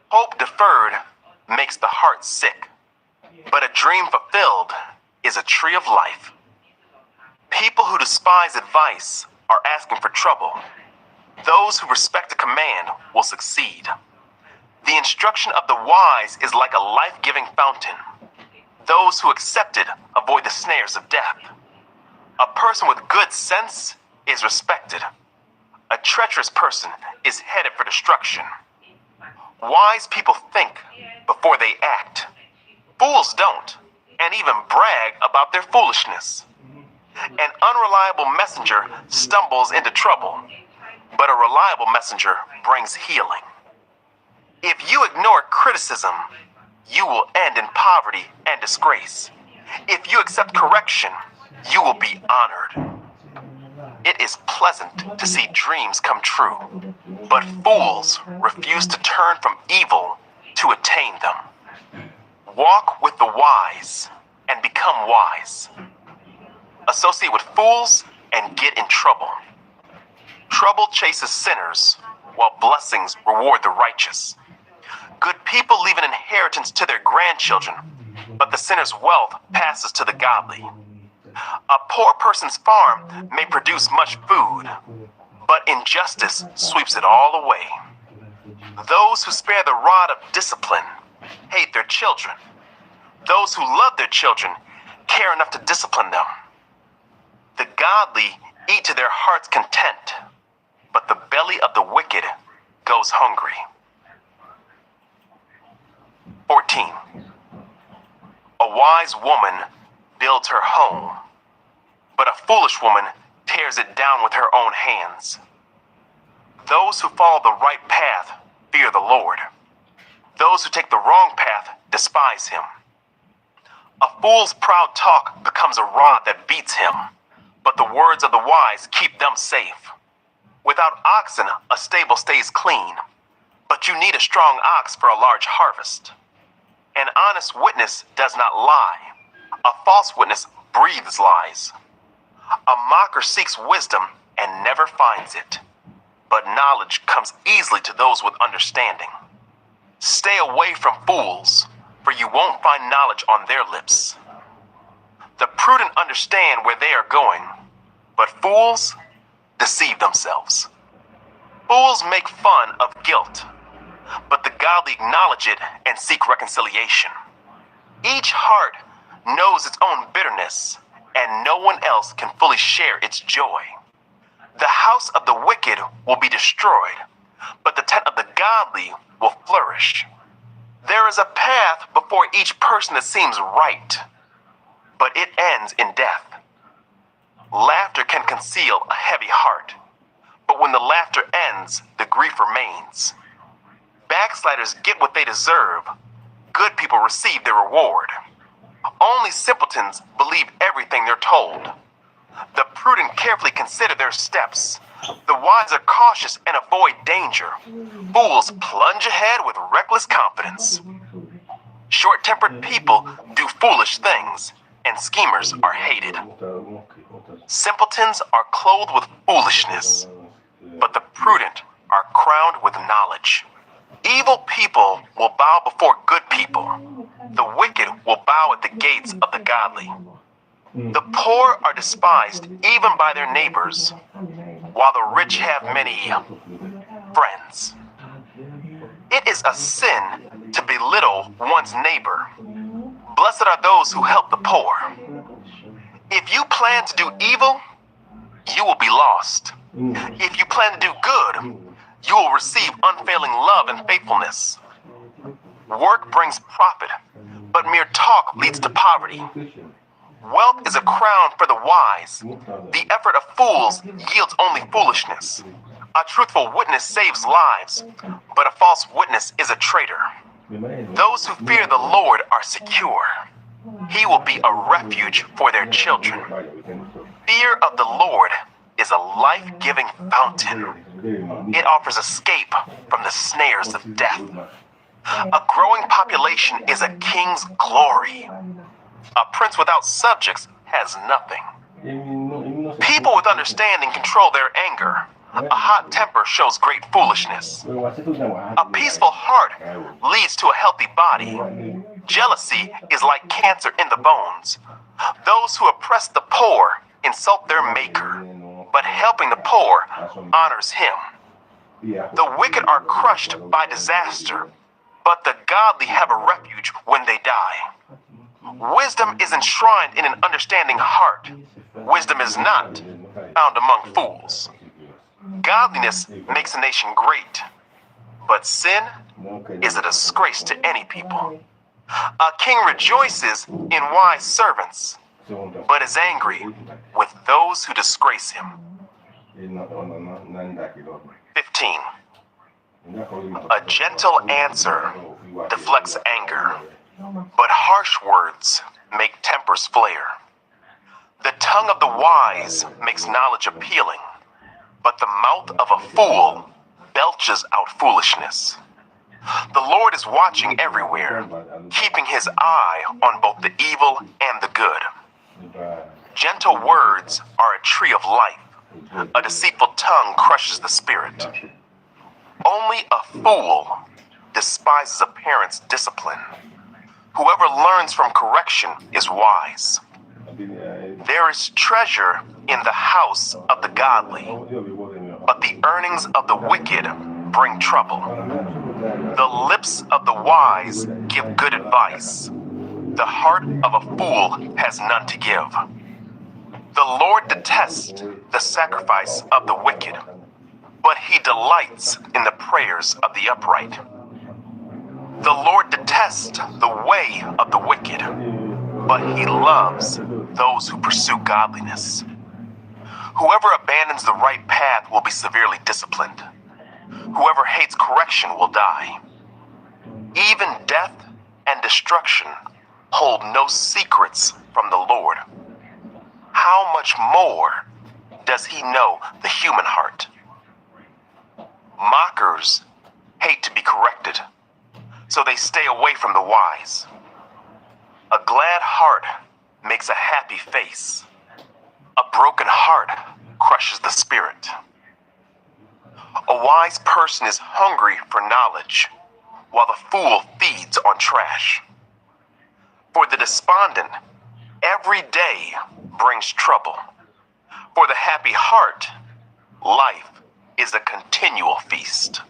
Hope deferred makes the heart sick, but a dream fulfilled is a tree of life. People who despise advice are asking for trouble. Those who respect a command will succeed. The instruction of the wise is like a life-giving fountain. Those who accept it avoid the snares of death. A person with good sense is respected. A treacherous person is headed for destruction. Wise people think before they act. Fools don't, and even brag about their foolishness. An unreliable messenger stumbles into trouble, but a reliable messenger brings healing. If you ignore criticism, you will end in poverty and disgrace. If you accept correction, you will be honored. It is pleasant to see dreams come true, but fools refuse to turn from evil to attain them. Walk with the wise and become wise. Associate with fools and get in trouble. Trouble chases sinners, while blessings reward the righteous. Good people leave an inheritance to their grandchildren, but the sinner's wealth passes to the godly. A poor person's farm may produce much food, but injustice sweeps it all away. Those who spare the rod of discipline hate their children. Those who love their children care enough to discipline them. The godly eat to their heart's content, but the belly of the wicked goes hungry. 14. A wise woman builds her home, but a foolish woman tears it down with her own hands. Those who follow the right path fear the Lord. Those who take the wrong path despise him. A fool's proud talk becomes a rod that beats him, but the words of the wise keep them safe. Without oxen, a stable stays clean, but you need a strong ox for a large harvest. An honest witness does not lie. A false witness breathes lies. A mocker seeks wisdom and never finds it, but knowledge comes easily to those with understanding. Stay away from fools, for you won't find knowledge on their lips. The prudent understand where they are going, but fools deceive themselves. Fools make fun of guilt, but the godly acknowledge it and seek reconciliation. Each heart knows its own bitterness, and no one else can fully share its joy. The house of the wicked will be destroyed, but the tent of the godly will flourish. There is a path before each person that seems right, but it ends in death. Laughter can conceal a heavy heart, but when the laughter ends, the grief remains. Backsliders get what they deserve. Good people receive their reward. Only simpletons believe everything they're told. The prudent carefully consider their steps. The wise are cautious and avoid danger. Fools plunge ahead with reckless confidence. Short-tempered people do foolish things, and schemers are hated. Simpletons are clothed with foolishness, but the prudent are crowned with knowledge. Evil people will bow before good people. The wicked will bow at the gates of the godly. The poor are despised even by their neighbors, while the rich have many friends. It is a sin to belittle one's neighbor. Blessed are those who help the poor. If you plan to do evil, you will be lost. If you plan to do good, you will receive unfailing love and faithfulness. Work brings profit, but mere talk leads to poverty. Wealth is a crown for the wise. The effort of fools yields only foolishness. A truthful witness saves lives, but a false witness is a traitor. Those who fear the Lord are secure. He will be a refuge for their children. Fear of the Lord is a life-giving fountain. It offers escape from the snares of death. A growing population is a king's glory. A prince without subjects has nothing. People with understanding control their anger. A hot temper shows great foolishness. A peaceful heart leads to a healthy body. Jealousy is like cancer in the bones. Those who oppress the poor insult their maker, but helping the poor honors him. The wicked are crushed by disaster, but the godly have a refuge when they die. Wisdom is enshrined in an understanding heart. Wisdom is not found among fools. Godliness makes a nation great, but sin is a disgrace to any people. A king rejoices in wise servants, but is angry with those who disgrace him. 15. A gentle answer deflects anger, but harsh words make tempers flare. The tongue of the wise makes knowledge appealing, but the mouth of a fool belches out foolishness. The Lord is watching everywhere, keeping his eye on both the evil and the good. Gentle words are a tree of life. A deceitful tongue crushes the spirit. Only a fool despises a parent's discipline. Whoever learns from correction is wise. There is treasure in the house of the godly, but the earnings of the wicked bring trouble. The lips of the wise give good advice. The heart of a fool has none to give. The Lord detests the sacrifice of the wicked, but he delights in the prayers of the upright. The Lord detests the way of the wicked, but he loves those who pursue godliness. Whoever abandons the right path will be severely disciplined. Whoever hates correction will die. Even death and destruction hold no secrets from the Lord. How much more does he know the human heart? Mockers hate to be corrected, so they stay away from the wise. A glad heart makes a happy face. A broken heart crushes the spirit. A wise person is hungry for knowledge, while the fool feeds on trash. For the despondent, every day brings trouble. For the happy heart, life is a continual feast.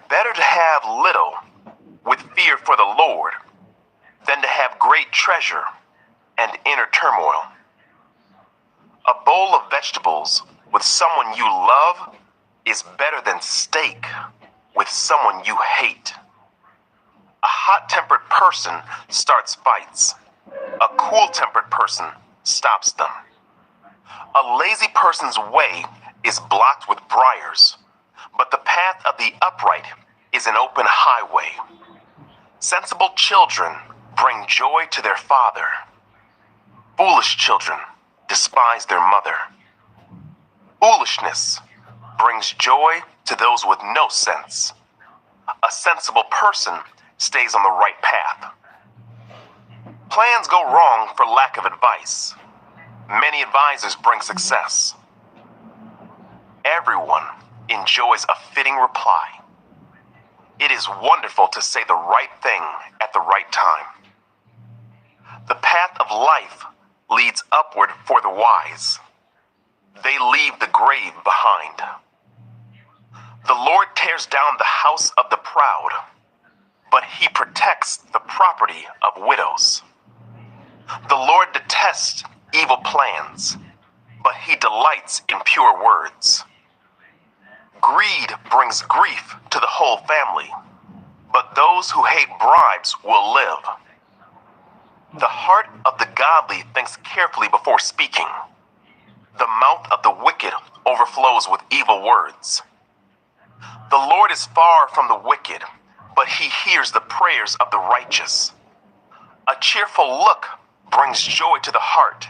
Better to have little with fear for the Lord than to have great treasure and inner turmoil. A bowl of vegetables with someone you love is better than steak with someone you hate. A hot-tempered person starts fights. A cool-tempered person stops them. A lazy person's way is blocked with briars, but the path of the upright is an open highway. Sensible children bring joy to their father. Foolish children despise their mother. Foolishness brings joy to those with no sense. A sensible person stays on the right path. Plans go wrong for lack of advice. Many advisors bring success. Everyone enjoys a fitting reply. It is wonderful to say the right thing at the right time. The path of life leads upward for the wise. They leave the grave behind. The Lord tears down the house of the proud, but he protects the property of widows. The Lord detests evil plans, but he delights in pure words. Greed brings grief to the whole family, but those who hate bribes will live. The heart of the godly thinks carefully before speaking. The mouth of the wicked overflows with evil words. The Lord is far from the wicked, but he hears the prayers of the righteous. A cheerful look brings joy to the heart.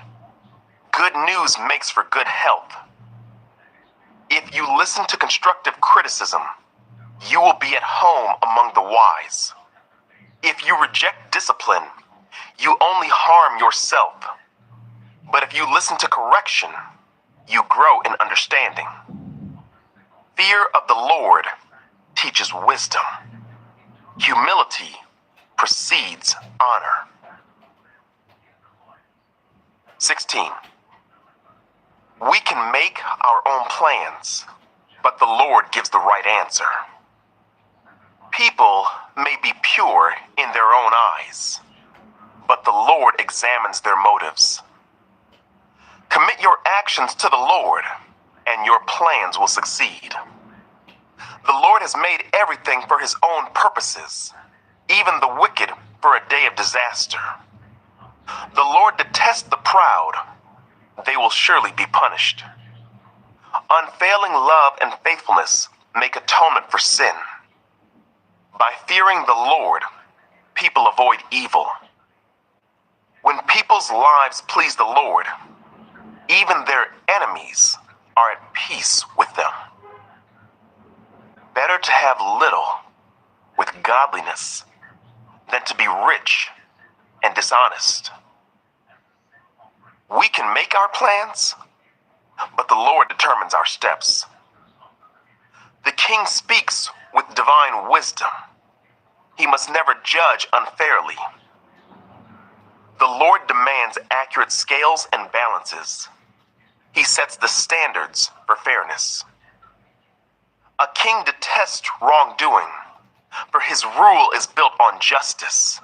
Good news makes for good health. If you listen to constructive criticism, you will be at home among the wise. If you reject discipline, you only harm yourself. But if you listen to correction, you grow in understanding. Fear of the Lord teaches wisdom. Humility precedes honor. 16. We can make our own plans, but the Lord gives the right answer. People may be pure in their own eyes, but the Lord examines their motives. Commit your actions to the Lord, and your plans will succeed. The Lord has made everything for his own purposes, even the wicked for a day of disaster. The Lord detests the proud. They will surely be punished. Unfailing love and faithfulness make atonement for sin. By fearing the Lord, people avoid evil. When people's lives please the Lord, even their enemies are at peace with them. Better to have little with godliness than to be rich and dishonest. We can make our plans, but the Lord determines our steps. The king speaks with divine wisdom. He must never judge unfairly. The Lord demands accurate scales and balances. He sets the standards for fairness. A king detests wrongdoing, for his rule is built on justice.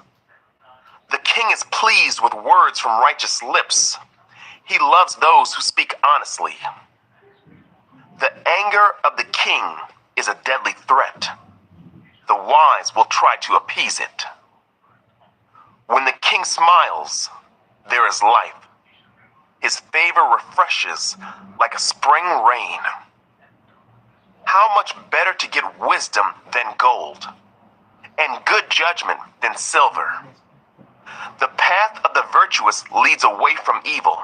The king is pleased with words from righteous lips. He loves those who speak honestly. The anger of the king is a deadly threat. The wise will try to appease it. When the king smiles, there is life. His favor refreshes like a spring rain. How much better to get wisdom than gold, and good judgment than silver. The path of the virtuous leads away from evil.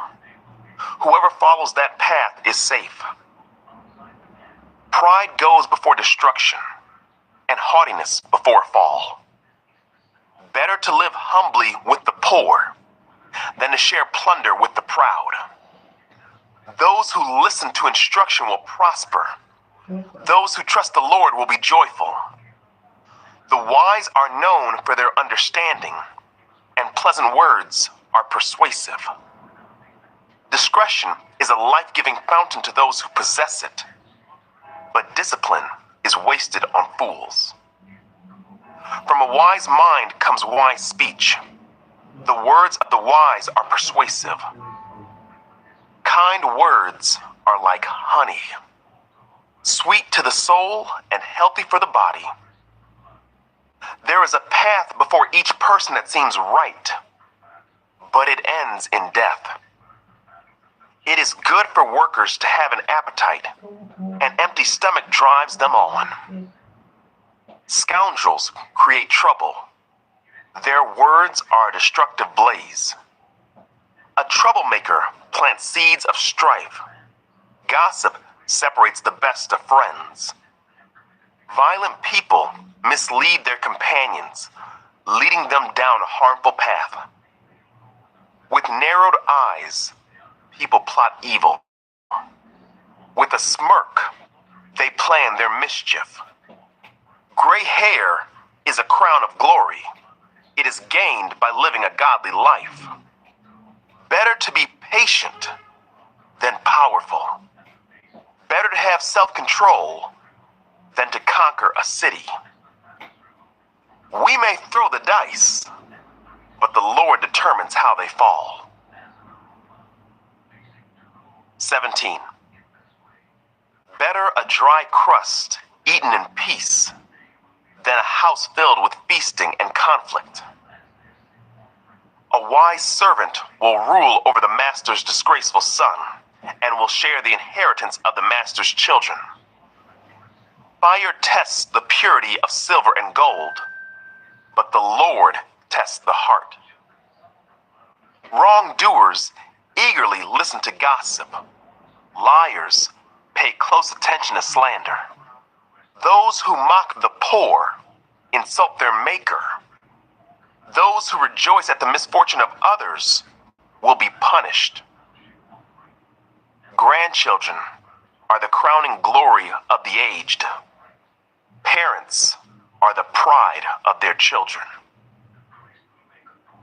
Whoever follows that path is safe. Pride goes before destruction, and haughtiness before a fall. Better to live humbly with the poor than to share plunder with the proud. Those who listen to instruction will prosper. Those who trust the Lord will be joyful. The wise are known for their understanding, and pleasant words are persuasive. Discretion is a life-giving fountain to those who possess it, but discipline is wasted on fools. From a wise mind comes wise speech. The words of the wise are persuasive. Kind words are like honey, sweet to the soul and healthy for the body. There is a path before each person that seems right, but it ends in death. It is good for workers to have an appetite. An empty stomach drives them on. Scoundrels create trouble. Their words are a destructive blaze. A troublemaker plants seeds of strife. Gossip separates the best of friends. Violent people mislead their companions, leading them down a harmful path. With narrowed eyes, people plot evil. With a smirk, they plan their mischief. Gray hair is a crown of glory. It is gained by living a godly life. Better to be patient than powerful. Better to have self-control than to conquer a city. We may throw the dice, but the Lord determines how they fall. 17. Better a dry crust eaten in peace than a house filled with feasting and conflict. A wise servant will rule over the master's disgraceful son and will share the inheritance of the master's children. Fire tests the purity of silver and gold, but the Lord tests the heart. Wrongdoers eagerly listen to gossip. Liars pay close attention to slander. Those who mock the poor insult their maker. Those who rejoice at the misfortune of others will be punished. Grandchildren are the crowning glory of the aged. Parents are the pride of their children.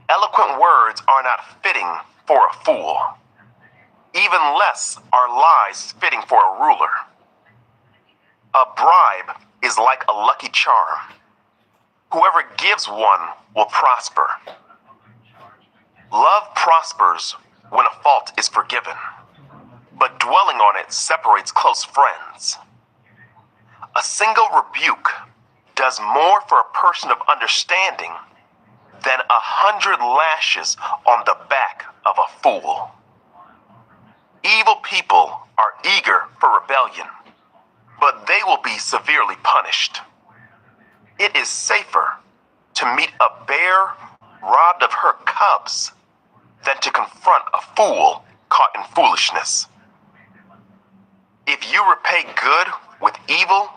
Eloquent words are not fitting for a fool. Even less are lies fitting for a ruler. A bribe is like a lucky charm. Whoever gives one will prosper. Love prospers when a fault is forgiven, but dwelling on it separates close friends. A single rebuke does more for a person of understanding than 100 lashes on the back of a fool. Evil people are eager for rebellion, but they will be severely punished. It is safer to meet a bear robbed of her cubs than to confront a fool caught in foolishness. If you repay good with evil,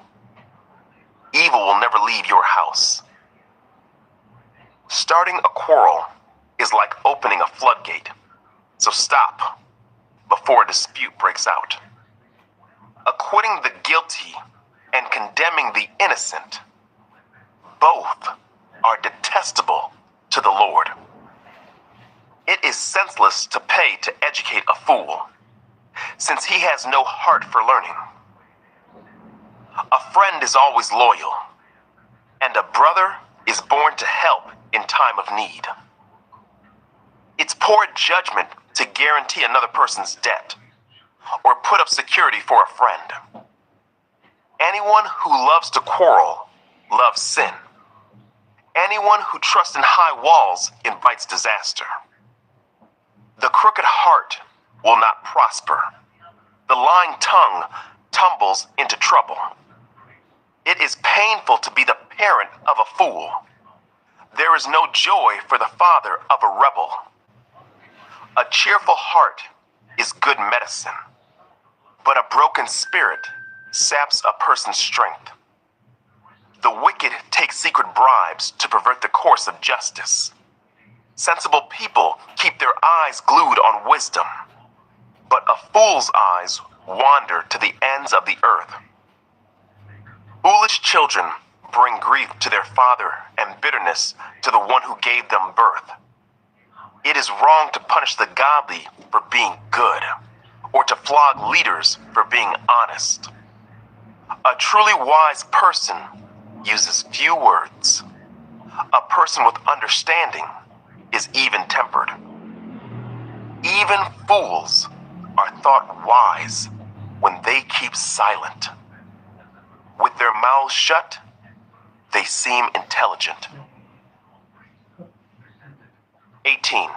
evil will never leave your house. Starting a quarrel is like opening a floodgate, so stop before a dispute breaks out. Acquitting the guilty and condemning the innocent, both are detestable to the Lord. It is senseless to pay to educate a fool. since he has no heart for learning. A friend is always loyal, and a brother is born to help in time of need. It's poor judgment to guarantee another person's debt or put up security for a friend. Anyone who loves to quarrel loves sin. Anyone who trusts in high walls invites disaster. The crooked heart will not prosper. The lying tongue tumbles into trouble. It is painful to be the parent of a fool. There is no joy for the father of a rebel. A cheerful heart is good medicine, but a broken spirit saps a person's strength. The wicked take secret bribes to pervert the course of justice. Sensible people keep their eyes glued on wisdom, but a fool's eyes wander to the ends of the earth. Foolish children bring grief to their father and bitterness to the one who gave them birth. It is wrong to punish the godly for being good, or to flog leaders for being honest. A truly wise person uses few words. A person with understanding is even-tempered. Even fools are thought wise when they keep silent. With their mouths shut, they seem intelligent. 18.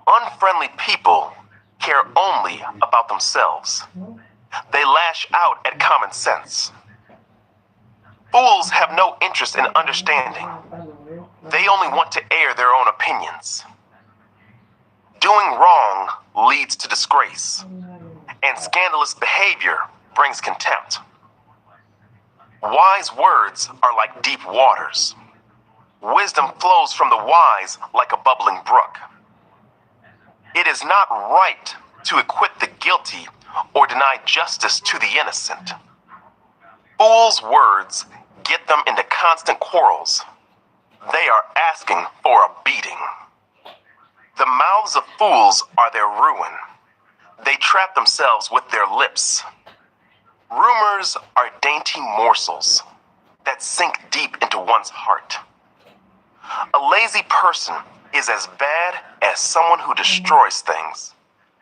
Unfriendly people care only about themselves. They lash out at common sense. Fools have no interest in understanding. They only want to air their own opinions. Doing wrong leads to disgrace, and scandalous behavior brings contempt. Wise words are like deep waters. Wisdom flows from the wise like a bubbling brook. It is not right to acquit the guilty or deny justice to the innocent. Fools' words get them into constant quarrels. They are asking for a beating. The mouths of fools are their ruin. They trap themselves with their lips. Rumors are dainty morsels that sink deep into one's heart. A lazy person is as bad as someone who destroys things.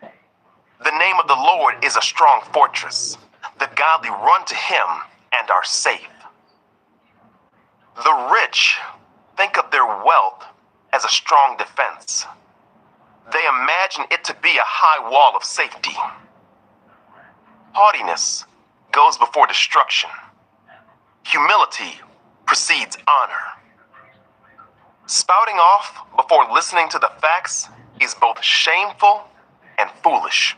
The name of the Lord is a strong fortress. The godly run to him and are safe. The rich think of their wealth as a strong defense. They imagine it to be a high wall of safety. Haughtiness goes before destruction. Humility precedes honor. Spouting off before listening to the facts is both shameful and foolish.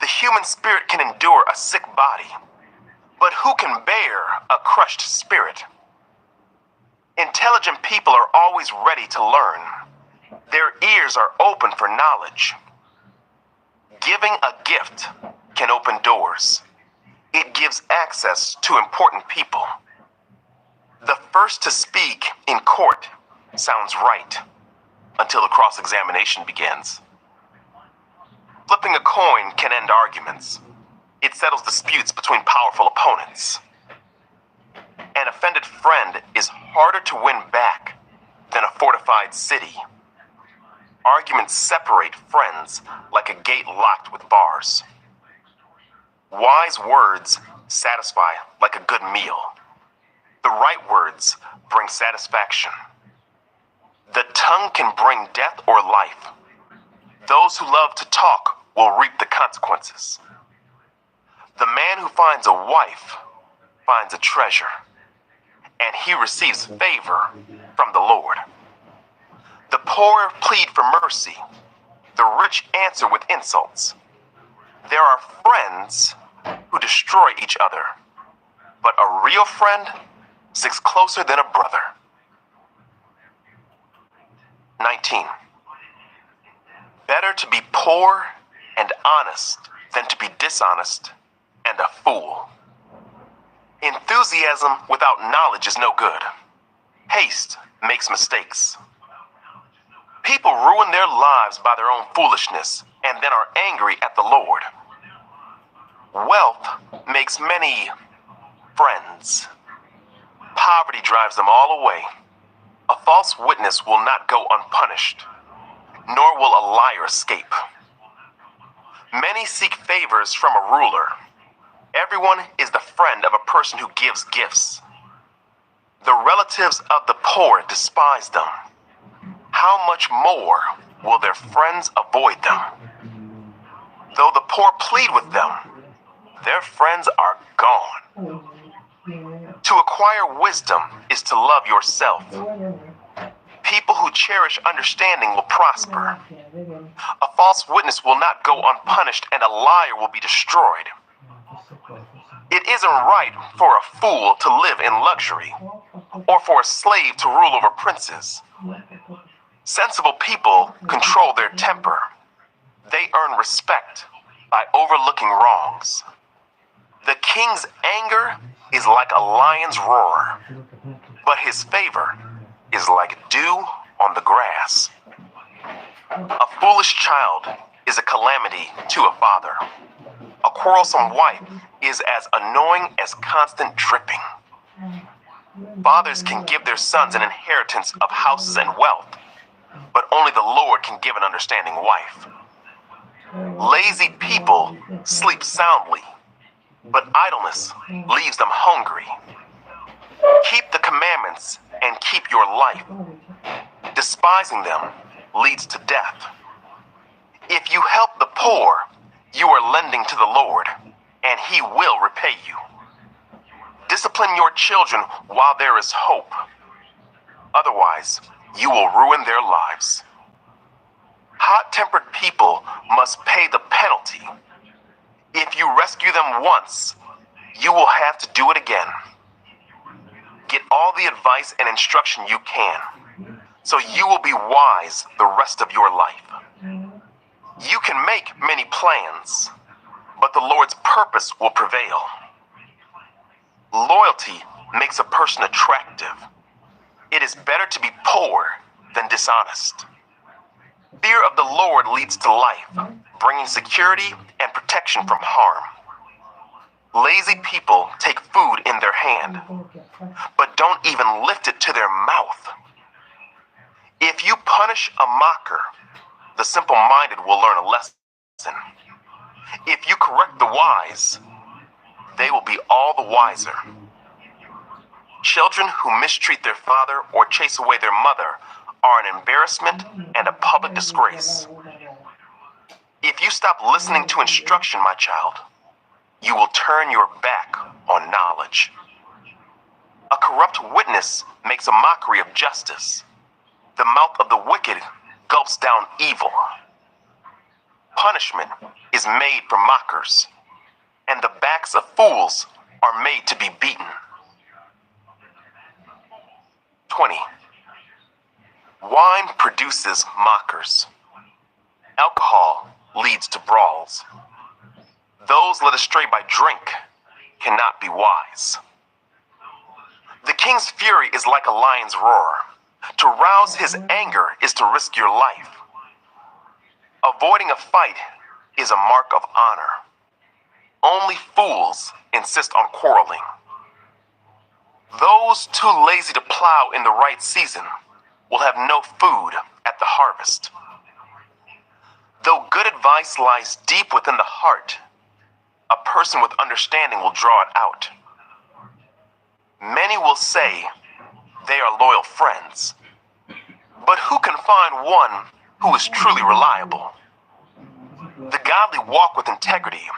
The human spirit can endure a sick body, but who can bear a crushed spirit? Intelligent people are always ready to learn. Their ears are open for knowledge. Giving a gift can open doors. It gives access to important people. The first to speak in court sounds right until the cross-examination begins. Flipping a coin can end arguments. It settles disputes between powerful opponents. An offended friend is harder to win back than a fortified city. Arguments separate friends like a gate locked with bars. Wise words satisfy like a good meal. The right words bring satisfaction. The tongue can bring death or life. Those who love to talk will reap the consequences. The man who finds a wife finds a treasure, and he receives favor from the Lord. The poor plead for mercy. The rich answer with insults. There are friends who destroy each other, but a real friend sticks closer than a brother. 19. Better to be poor and honest than to be dishonest and a fool. Enthusiasm without knowledge is no good. Haste makes mistakes. People ruin their lives by their own foolishness and then are angry at the Lord. Wealth makes many friends. Poverty drives them all away. A false witness will not go unpunished, nor will a liar escape. Many seek favors from a ruler. Everyone is the friend of a person who gives gifts. The relatives of the poor despise them. How much more will their friends avoid them? Though the poor plead with them, their friends are gone. To acquire wisdom is to love yourself. People who cherish understanding will prosper. A false witness will not go unpunished, and a liar will be destroyed. It isn't right for a fool to live in luxury, or for a slave to rule over princes. Sensible people control their temper. They earn respect by overlooking wrongs. The king's anger is like a lion's roar, but his favor is like dew on the grass. A foolish child is a calamity to a father. A quarrelsome wife is as annoying as constant dripping. Fathers can give their sons an inheritance of houses and wealth, but only the Lord can give an understanding wife. Lazy people sleep soundly, but idleness leaves them hungry. Keep the commandments and keep your life. Despising them leads to death. If you help the poor, you are lending to the Lord, and He will repay you. Discipline your children while there is hope. Otherwise, you will ruin their lives. Hot-tempered people must pay the penalty. If you rescue them once, you will have to do it again. Get all the advice and instruction you can, so you will be wise the rest of your life. You can make many plans, but the Lord's purpose will prevail. Loyalty makes a person attractive. It is better to be poor than dishonest. Fear of the Lord leads to life, bringing security and protection from harm. Lazy people take food in their hand, but don't even lift it to their mouth. If you punish a mocker, the simple-minded will learn a lesson. If you correct the wise, they will be all the wiser. Children who mistreat their father or chase away their mother are an embarrassment and a public disgrace. If you stop listening to instruction, my child, you will turn your back on knowledge. A corrupt witness makes a mockery of justice. The mouth of the wicked gulps down evil. Punishment is made for mockers, and the backs of fools are made to be beaten. 20. Wine produces mockers. Alcohol leads to brawls. Those led astray by drink cannot be wise. The king's fury is like a lion's roar. To rouse his anger is to risk your life. Avoiding a fight is a mark of honor. Only fools insist on quarreling. Those too lazy to plow in the right season will have no food at the harvest. Though good advice lies deep within the heart, a person with understanding will draw it out. Many will say they are loyal friends, but who can find one who is truly reliable? The godly walk with integrity.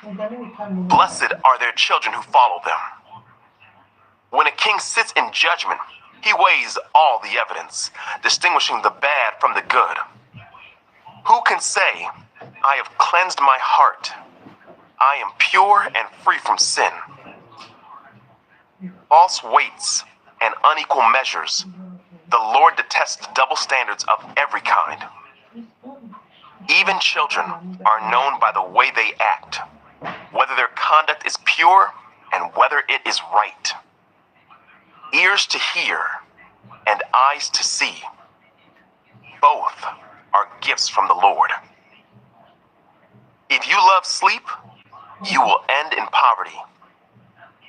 Blessed are their children who follow them. When a king sits in judgment, he weighs all the evidence, distinguishing the bad from the good. Who can say, I have cleansed my heart, I am pure and free from sin? False weights and unequal measures, the Lord detests double standards of every kind. Even children are known by the way they act, whether their conduct is pure and whether it is right. Ears to hear and eyes to see, both are gifts from the Lord. If you love sleep, you will end in poverty.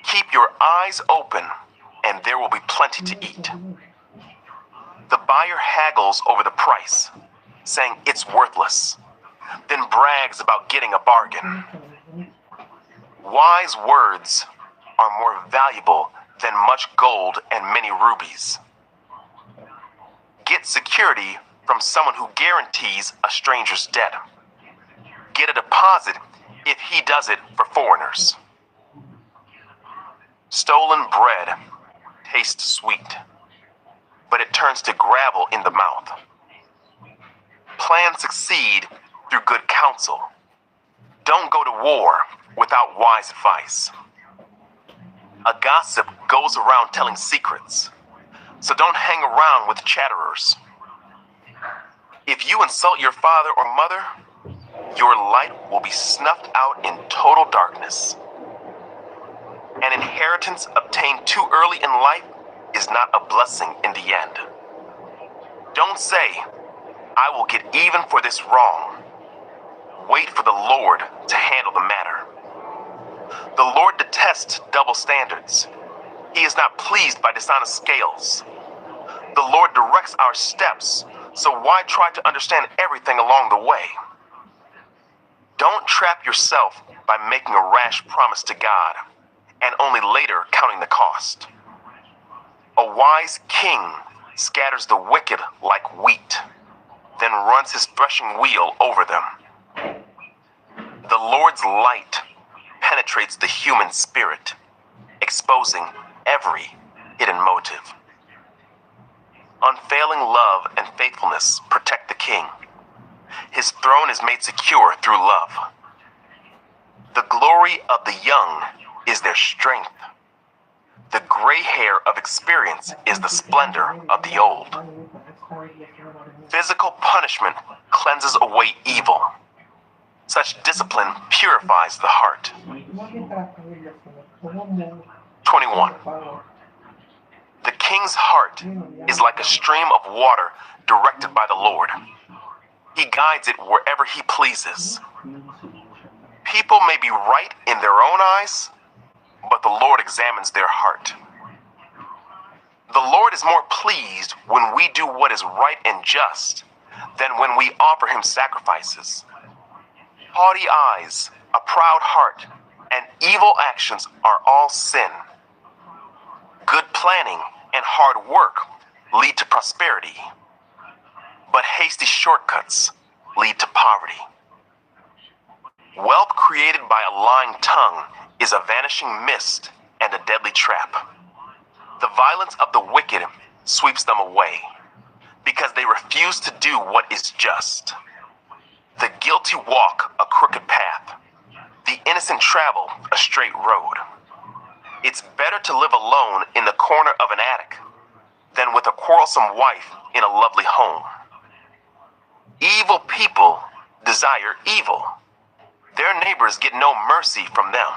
Keep your eyes open, and there will be plenty to eat. The buyer haggles over the price, saying it's worthless, then brags about getting a bargain. Wise words are more valuable than much gold and many rubies. Get security from someone who guarantees a stranger's debt. Get a deposit if he does it for foreigners. Stolen bread tastes sweet, but it turns to gravel in the mouth. Plans succeed through good counsel. Don't go to war without wise advice. A gossip goes around telling secrets, so don't hang around with chatterers. If you insult your father or mother, your light will be snuffed out in total darkness. An inheritance obtained too early in life is not a blessing in the end. Don't say, I will get even for this wrong. Wait for the Lord to handle the matter. The Lord detests double standards. He is not pleased by dishonest scales. The Lord directs our steps, so why try to understand everything along the way? Don't trap yourself by making a rash promise to God and only later counting the cost. A wise king scatters the wicked like wheat, then runs his threshing wheel over them. The Lord's light penetrates the human spirit, exposing every hidden motive. Unfailing love and faithfulness protect the king. His throne is made secure through love. The glory of the young is their strength. The gray hair of experience is the splendor of the old. Physical punishment cleanses away evil. Such discipline purifies the heart. 21. The king's heart is like a stream of water directed by the Lord. He guides it wherever he pleases. People may be right in their own eyes, but the Lord examines their heart. The Lord is more pleased when we do what is right and just than when we offer him sacrifices. Haughty eyes, a proud heart, and evil actions are all sin. Good planning and hard work lead to prosperity, but hasty shortcuts lead to poverty. Wealth created by a lying tongue is a vanishing mist and a deadly trap. The violence of the wicked sweeps them away because they refuse to do what is just. The guilty walk a crooked path. The innocent travel a straight road. It's better to live alone in the corner of an attic than with a quarrelsome wife in a lovely home. Evil people desire evil. Their neighbors get no mercy from them.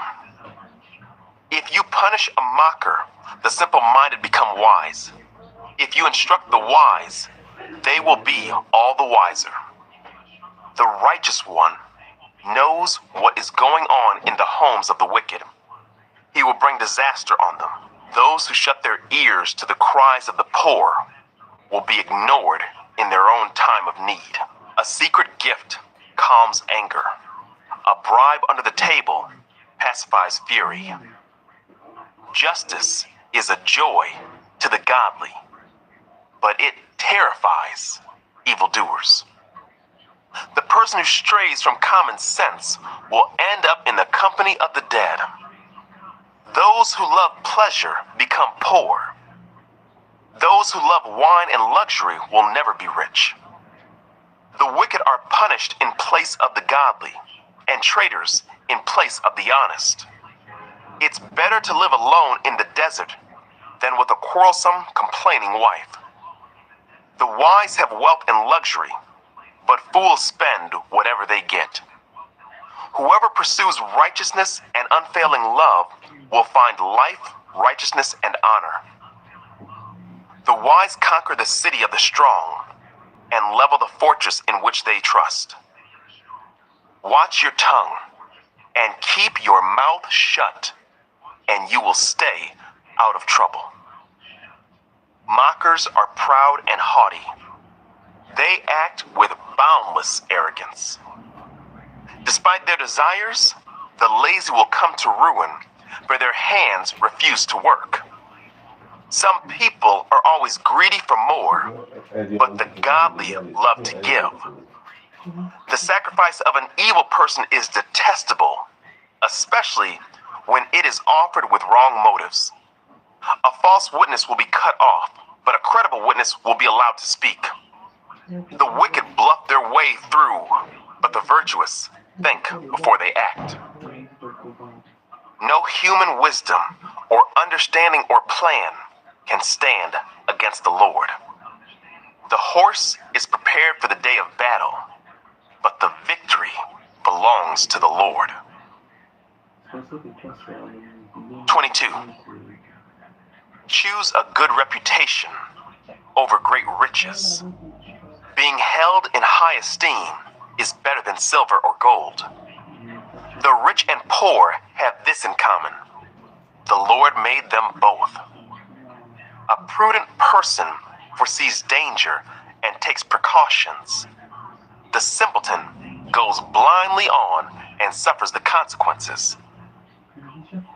If you punish a mocker, the simple-minded become wise. If you instruct the wise, they will be all the wiser. The righteous one knows what is going on in the homes of the wicked. He will bring disaster on them. Those who shut their ears to the cries of the poor will be ignored in their own time of need. A secret gift calms anger. A bribe under the table pacifies fury. Justice is a joy to the godly, but it terrifies evildoers. The person who strays from common sense will end up in the company of the dead. Those who love pleasure become poor. Those who love wine and luxury will never be rich. The wicked are punished in place of the godly, and traitors in place of the honest. It's better to live alone in the desert than with a quarrelsome, complaining wife. The wise have wealth and luxury, but fools spend whatever they get. Whoever pursues righteousness and unfailing love will find life, righteousness, and honor. The wise conquer the city of the strong and level the fortress in which they trust. Watch your tongue and keep your mouth shut, and you will stay out of trouble. Mockers are proud and haughty. They act with boundless arrogance. Despite their desires, the lazy will come to ruin, for their hands refuse to work. Some people are always greedy for more, but the godly love to give. The sacrifice of an evil person is detestable, especially when it is offered with wrong motives. A false witness will be cut off, but a credible witness will be allowed to speak. The wicked bluff their way through, but the virtuous think before they act. No human wisdom or understanding or plan can stand against the Lord. The horse is prepared for the day of battle, but the victory belongs to the Lord. 22. Choose a good reputation over great riches. Being held in high esteem is better than silver or gold. The rich and poor have this in common: the Lord made them both. A prudent person foresees danger and takes precautions. The simpleton goes blindly on and suffers the consequences.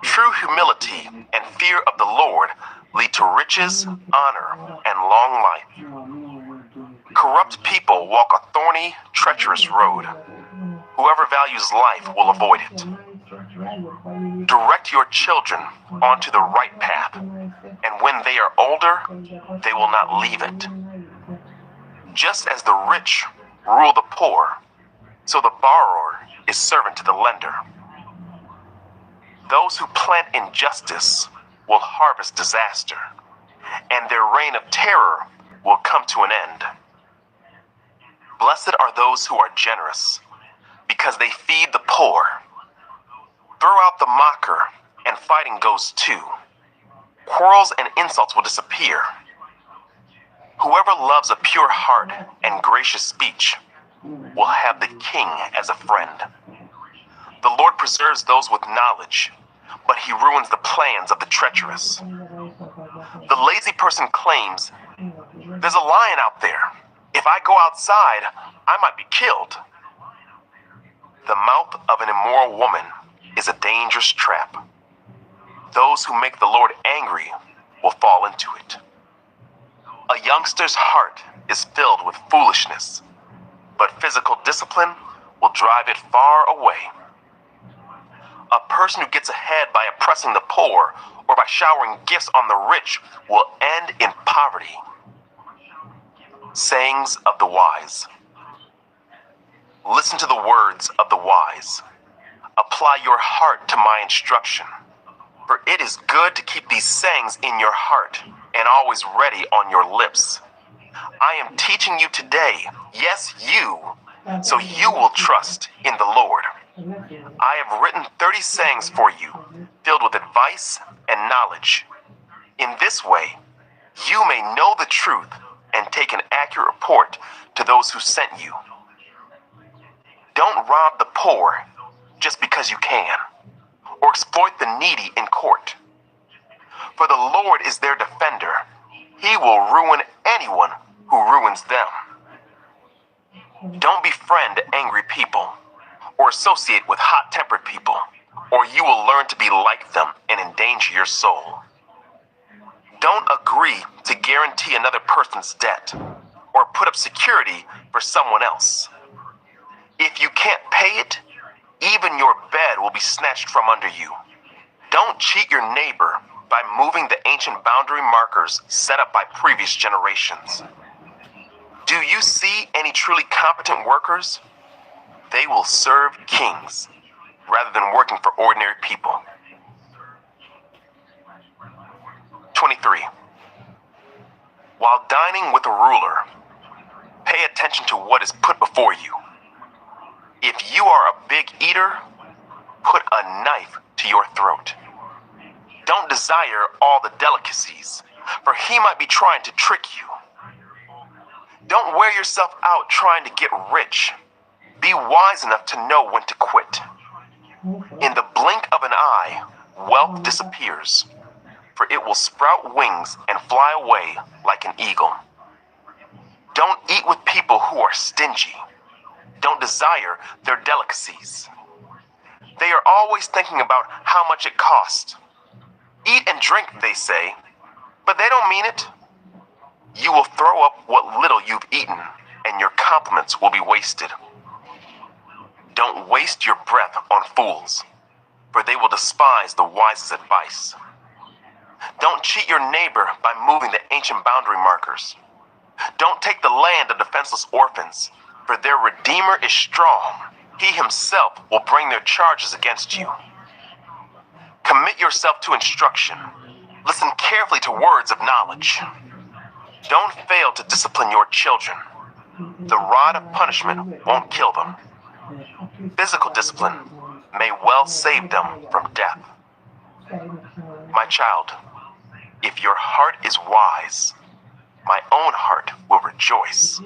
True humility and fear of the Lord lead to riches, honor, and long life. Corrupt people walk a thorny, treacherous road. Whoever values life will avoid it. Direct your children onto the right path, and when they are older, they will not leave it. Just as the rich rule the poor, so the borrower is servant to the lender. Those who plant injustice will harvest disaster, and their reign of terror will come to an end. Blessed are those who are generous, because they feed the poor. Throw out the mocker, and fighting goes too. Quarrels and insults will disappear. Whoever loves a pure heart and gracious speech will have the king as a friend. The Lord preserves those with knowledge, but he ruins the plans of the treacherous. The lazy person claims, "There's a lion out there. If I go outside, I might be killed." The mouth of an immoral woman is a dangerous trap. Those who make the Lord angry will fall into it. A youngster's heart is filled with foolishness, but physical discipline will drive it far away. A person who gets ahead by oppressing the poor or by showering gifts on the rich will end in poverty. Sayings of the wise. Listen to the words of the wise. Apply your heart to my instruction, for it is good to keep these sayings in your heart and always ready on your lips. I am teaching you today, yes, you, so you will trust in the Lord. I have written 30 sayings for you, filled with advice and knowledge. In this way, you may know the truth and take an accurate report to those who sent you. Don't rob the poor just because you can, or exploit the needy in court. For the Lord is their defender. He will ruin anyone who ruins them. Don't befriend angry people, or associate with hot-tempered people, or you will learn to be like them and endanger your soul. Don't agree to guarantee another person's debt, or put up security for someone else. If you can't pay it, even your bed will be snatched from under you. Don't cheat your neighbor by moving the ancient boundary markers set up by previous generations. Do you see any truly competent workers? They will serve kings rather than working for ordinary people. 23. While dining with a ruler, pay attention to what is put before you. If you are a big eater, put a knife to your throat. Don't desire all the delicacies, for he might be trying to trick you. Don't wear yourself out trying to get rich. Be wise enough to know when to quit. In the blink of an eye, wealth disappears, for it will sprout wings and fly away like an eagle. Don't eat with people who are stingy. Don't desire their delicacies. They are always thinking about how much it costs. Eat and drink, they say, but they don't mean it. You will throw up what little you've eaten, and your compliments will be wasted. Don't waste your breath on fools, for they will despise the wisest advice. Don't cheat your neighbor by moving the ancient boundary markers. Don't take the land of defenseless orphans, for their Redeemer is strong. He himself will bring their charges against you. Commit yourself to instruction. Listen carefully to words of knowledge. Don't fail to discipline your children. The rod of punishment won't kill them. Physical discipline may well save them from death. My child, if your heart is wise, my own heart will rejoice.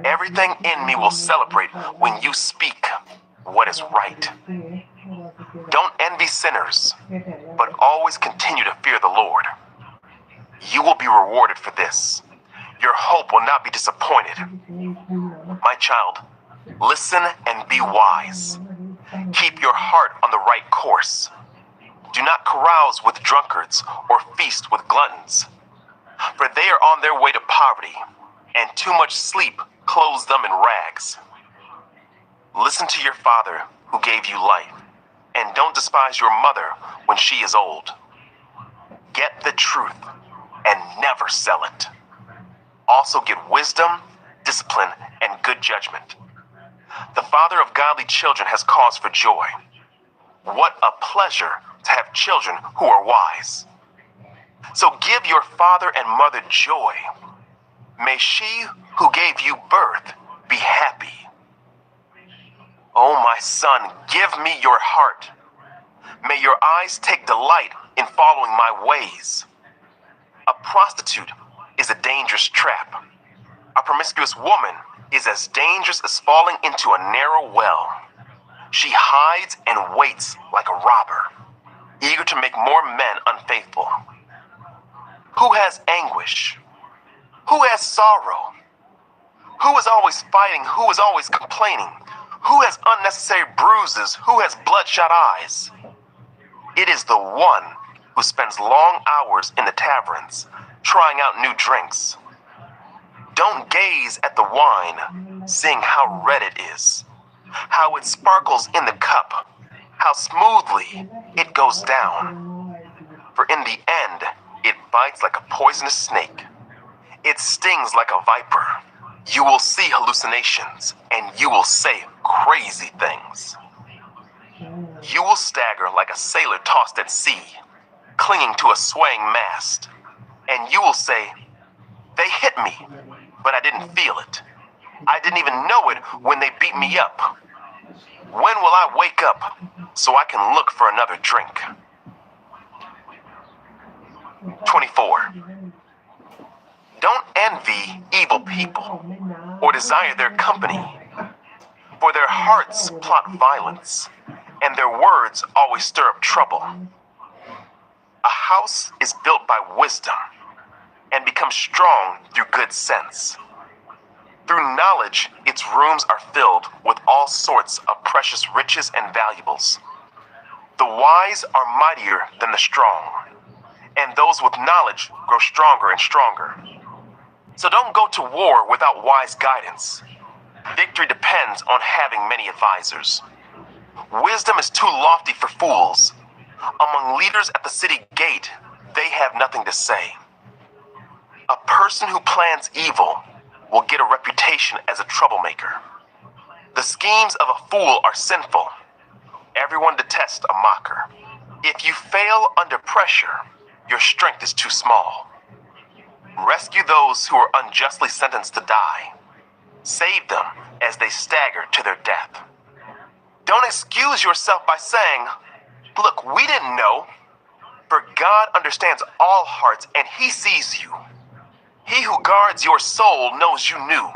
Everything in me will celebrate when you speak what is right. Don't envy sinners, but always continue to fear the Lord. You will be rewarded for this. Your hope will not be disappointed. My child, listen and be wise. Keep your heart on the right course. Do not carouse with drunkards or feast with gluttons, for they are on their way to poverty, and too much sleep clothes them in rags. Listen to your father who gave you life, and don't despise your mother when she is old. Get the truth and never sell it. Also get wisdom, discipline, and good judgment. The father of godly children has cause for joy. What a pleasure to have children who are wise. So give your father and mother joy. May she who gave you birth be happy. Oh, my son, give me your heart. May your eyes take delight in following my ways. A prostitute is a dangerous trap. A promiscuous woman is as dangerous as falling into a narrow well. She hides and waits like a robber, eager to make more men unfaithful. Who has anguish? Who has sorrow? Who is always fighting? Who is always complaining? Who has unnecessary bruises? Who has bloodshot eyes? It is the one who spends long hours in the taverns, trying out new drinks. Don't gaze at the wine, seeing how red it is, how it sparkles in the cup, how smoothly it goes down. For in the end, it bites like a poisonous snake. It stings like a viper. You will see hallucinations, and you will say crazy things. You will stagger like a sailor tossed at sea, clinging to a swaying mast. And you will say, they hit me, but I didn't feel it. I didn't even know it when they beat me up. When will I wake up so I can look for another drink? 24. Don't envy evil people or desire their company, for their hearts plot violence, and their words always stir up trouble. A house is built by wisdom and becomes strong through good sense. Through knowledge, its rooms are filled with all sorts of precious riches and valuables. The wise are mightier than the strong, and those with knowledge grow stronger and stronger. So don't go to war without wise guidance. Victory depends on having many advisors. Wisdom is too lofty for fools. Among leaders at the city gate, they have nothing to say. A person who plans evil will get a reputation as a troublemaker. The schemes of a fool are sinful. Everyone detests a mocker. If you fail under pressure, your strength is too small. Rescue those who are unjustly sentenced to die. Save them as they stagger to their death. Don't excuse yourself by saying, look, we didn't know. For God understands all hearts and he sees you. He who guards your soul knows you knew.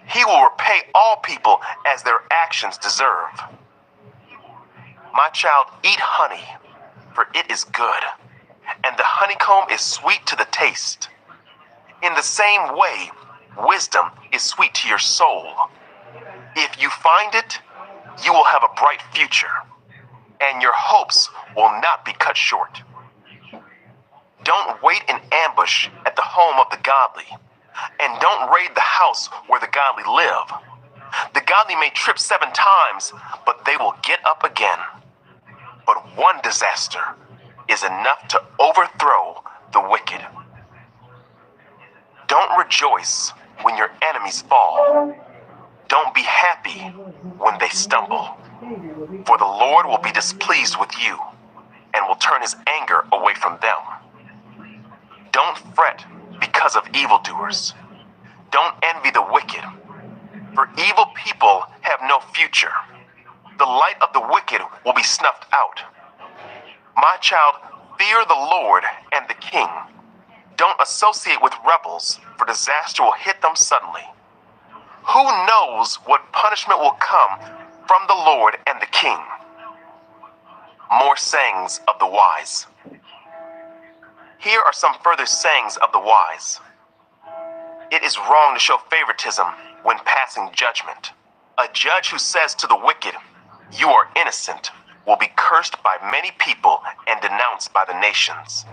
He will repay all people as their actions deserve. My child, eat honey, for it is good, and the honeycomb is sweet to the taste. In the same way, wisdom is sweet to your soul. If you find it, you will have a bright future, and your hopes will not be cut short. Don't wait in ambush at the home of the godly, and don't raid the house where the godly live. The godly may trip 7 times, but they will get up again. But one disaster is enough to overthrow the wicked. Don't rejoice when your enemies fall. Don't be happy when they stumble. For the Lord will be displeased with you and will turn his anger away from them. Don't fret because of evildoers. Don't envy the wicked, for evil people have no future. The light of the wicked will be snuffed out. My child, fear the Lord and the king. Don't associate with rebels, for disaster will hit them suddenly. Who knows what punishment will come from the Lord and the king? More sayings of the wise. Here are some further sayings of the wise. It is wrong to show favoritism when passing judgment. A judge who says to the wicked, "You are innocent," will be cursed by many people and denounced by the nations.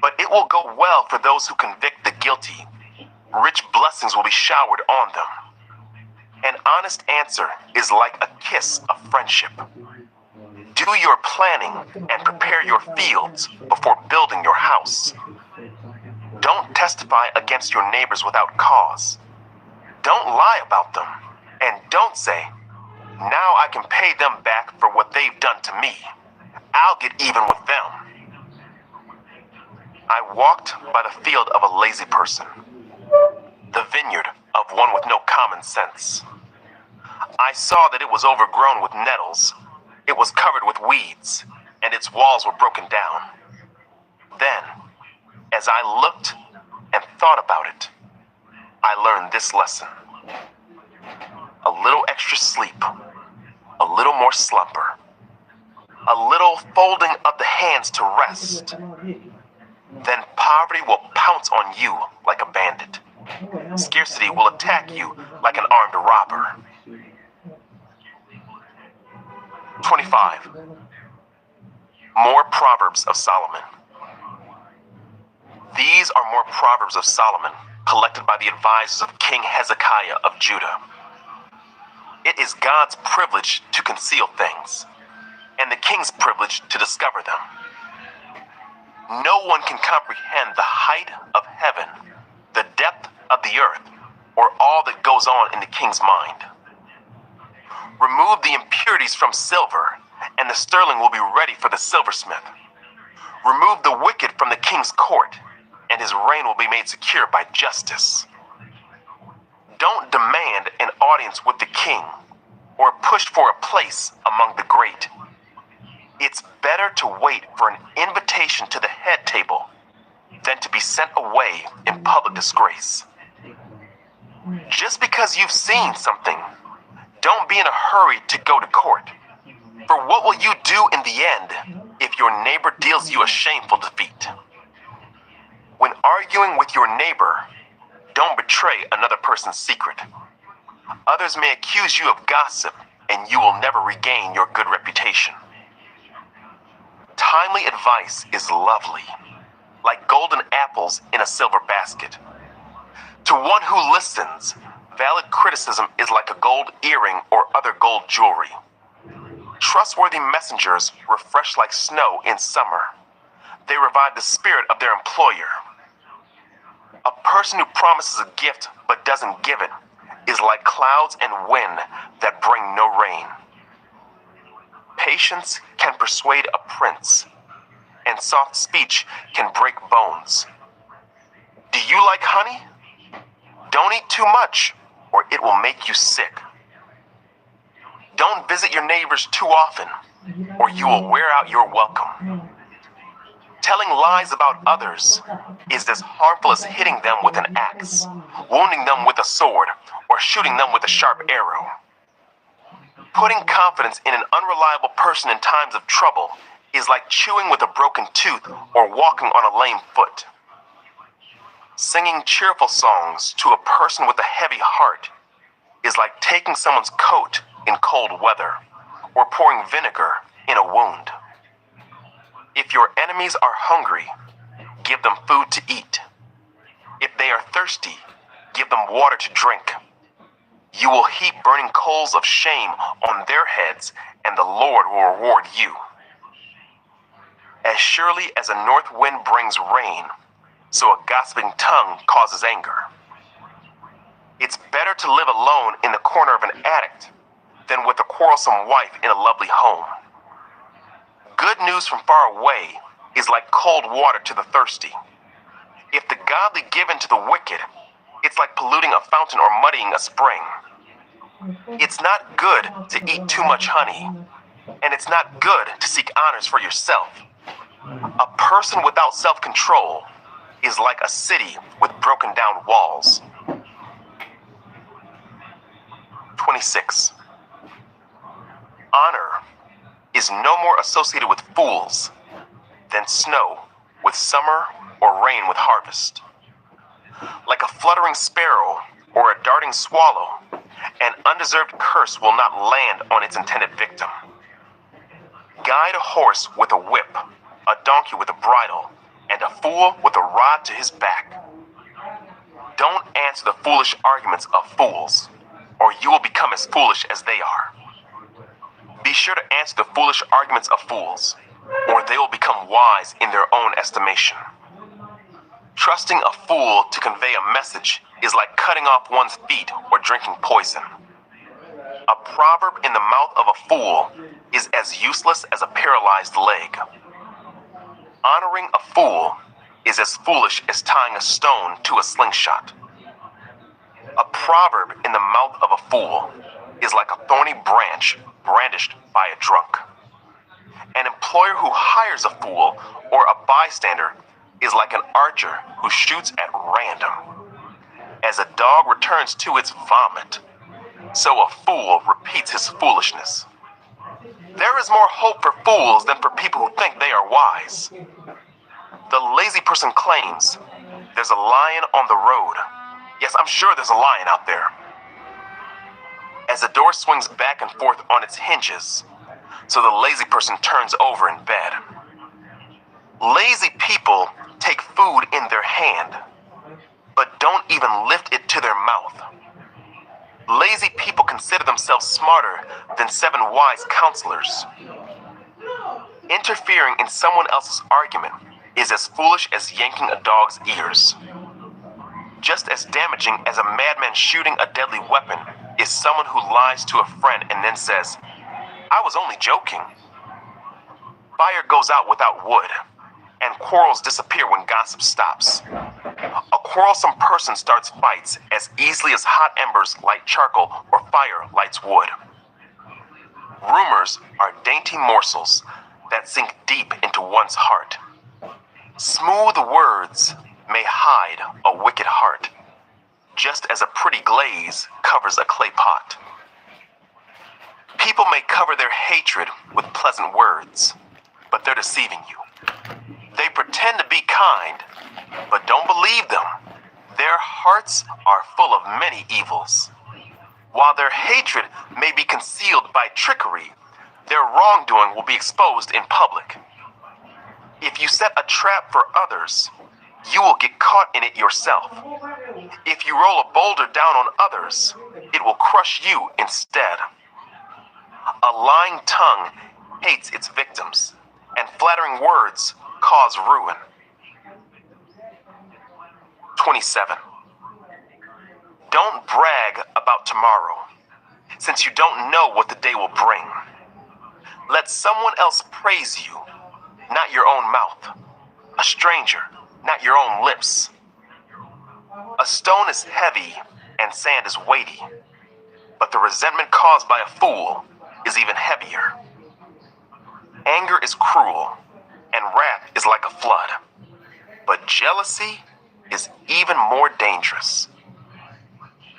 But it will go well for those who convict the guilty. Rich blessings will be showered on them. An honest answer is like a kiss of friendship. Do your planning and prepare your fields before building your house. Don't testify against your neighbors without cause. Don't lie about them, and don't say, "Now I can pay them back for what they've done to me. I'll get even with them." I walked by the field of a lazy person, the vineyard of one with no common sense. I saw that it was overgrown with nettles, it was covered with weeds, and its walls were broken down. Then, as I looked and thought about it, I learned this lesson. A little extra sleep, a little more slumber, a little folding of the hands to rest. Then poverty will pounce on you like a bandit. Scarcity will attack you like an armed robber. 25. More Proverbs of Solomon. These are more Proverbs of Solomon, collected by the advisors of King Hezekiah of Judah. It is God's privilege to conceal things, and the king's privilege to discover them. No one can comprehend the height of heaven, the depth of the earth, or all that goes on in the king's mind. Remove the impurities from silver, and the sterling will be ready for the silversmith. Remove the wicked from the king's court, and his reign will be made secure by justice. Don't demand an audience with the king, or push for a place among the great. It's better to wait for an invitation to the head table than to be sent away in public disgrace. Just because you've seen something, don't be in a hurry to go to court. For what will you do in the end if your neighbor deals you a shameful defeat? When arguing with your neighbor, don't betray another person's secret. Others may accuse you of gossip, and you will never regain your good reputation. Timely advice is lovely, like golden apples in a silver basket. To one who listens, valid criticism is like a gold earring or other gold jewelry. Trustworthy messengers refresh like snow in summer. They revive the spirit of their employer. A person who promises a gift but doesn't give it is like clouds and wind that bring no rain. Patience can persuade a prince, and soft speech can break bones. Do you like honey? Don't eat too much, or it will make you sick. Don't visit your neighbors too often, or you will wear out your welcome. Telling lies about others is as harmful as hitting them with an axe, wounding them with a sword, or shooting them with a sharp arrow. Putting confidence in an unreliable person in times of trouble is like chewing with a broken tooth or walking on a lame foot. Singing cheerful songs to a person with a heavy heart is like taking someone's coat in cold weather or pouring vinegar in a wound. If your enemies are hungry, give them food to eat. If they are thirsty, give them water to drink. You will heap burning coals of shame on their heads, and the Lord will reward you. As surely as a north wind brings rain, so a gossiping tongue causes anger. It's better to live alone in the corner of an attic than with a quarrelsome wife in a lovely home. Good news from far away is like cold water to the thirsty. If the godly give in to the wicked, it's like polluting a fountain or muddying a spring. It's not good to eat too much honey, and it's not good to seek honors for yourself. A person without self-control is like a city with broken down walls. 26. Honor is no more associated with fools than snow with summer or rain with harvest. Like a fluttering sparrow or a darting swallow, an undeserved curse will not land on its intended victim. Guide a horse with a whip, a donkey with a bridle, and a fool with a rod to his back. Don't answer the foolish arguments of fools, or you will become as foolish as they are. Be sure to answer the foolish arguments of fools, or they will become wise in their own estimation. Trusting a fool to convey a message is like cutting off one's feet or drinking poison. A proverb in the mouth of a fool is as useless as a paralyzed leg. Honoring a fool is as foolish as tying a stone to a slingshot. A proverb in the mouth of a fool is like a thorny branch brandished by a drunk. An employer who hires a fool or a bystander is like an archer who shoots at random. As a dog returns to its vomit, so a fool repeats his foolishness. There is more hope for fools than for people who think they are wise. The lazy person claims, "There's a lion on the road." Yes, I'm sure there's a lion out there. As the door swings back and forth on its hinges, so the lazy person turns over in bed. Lazy people take food in their hand, but don't even lift it to their mouth. Lazy people consider themselves smarter than 7 wise counselors. Interfering in someone else's argument is as foolish as yanking a dog's ears. Just as damaging as a madman shooting a deadly weapon is someone who lies to a friend and then says, "I was only joking." Fire goes out without wood, and quarrels disappear when gossip stops. A quarrelsome person starts fights as easily as hot embers light charcoal or fire lights wood. Rumors are dainty morsels that sink deep into one's heart. Smooth words may hide a wicked heart, just as a pretty glaze covers a clay pot. People may cover their hatred with pleasant words, but they're deceiving you. They pretend to be kind, but don't believe them. Their hearts are full of many evils. While their hatred may be concealed by trickery, their wrongdoing will be exposed in public. If you set a trap for others, you will get caught in it yourself. If you roll a boulder down on others, it will crush you instead. A lying tongue hates its victims, and flattering words cause ruin. 27. Don't brag about tomorrow, since you don't know what the day will bring. Let someone else praise you, not your own mouth. A stranger, not your own lips. A stone is heavy and sand is weighty, but the resentment caused by a fool is even heavier. Anger is cruel, and wrath is like a flood. But jealousy is even more dangerous.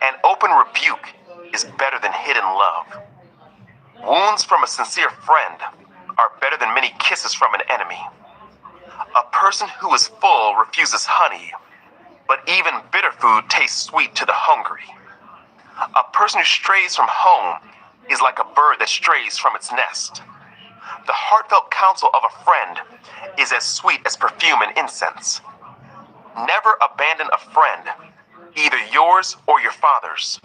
An open rebuke is better than hidden love. Wounds from a sincere friend are better than many kisses from an enemy. A person who is full refuses honey, but even bitter food tastes sweet to the hungry. A person who strays from home is like a bird that strays from its nest. The heartfelt counsel of a friend is as sweet as perfume and incense. Never abandon a friend, either yours or your father's.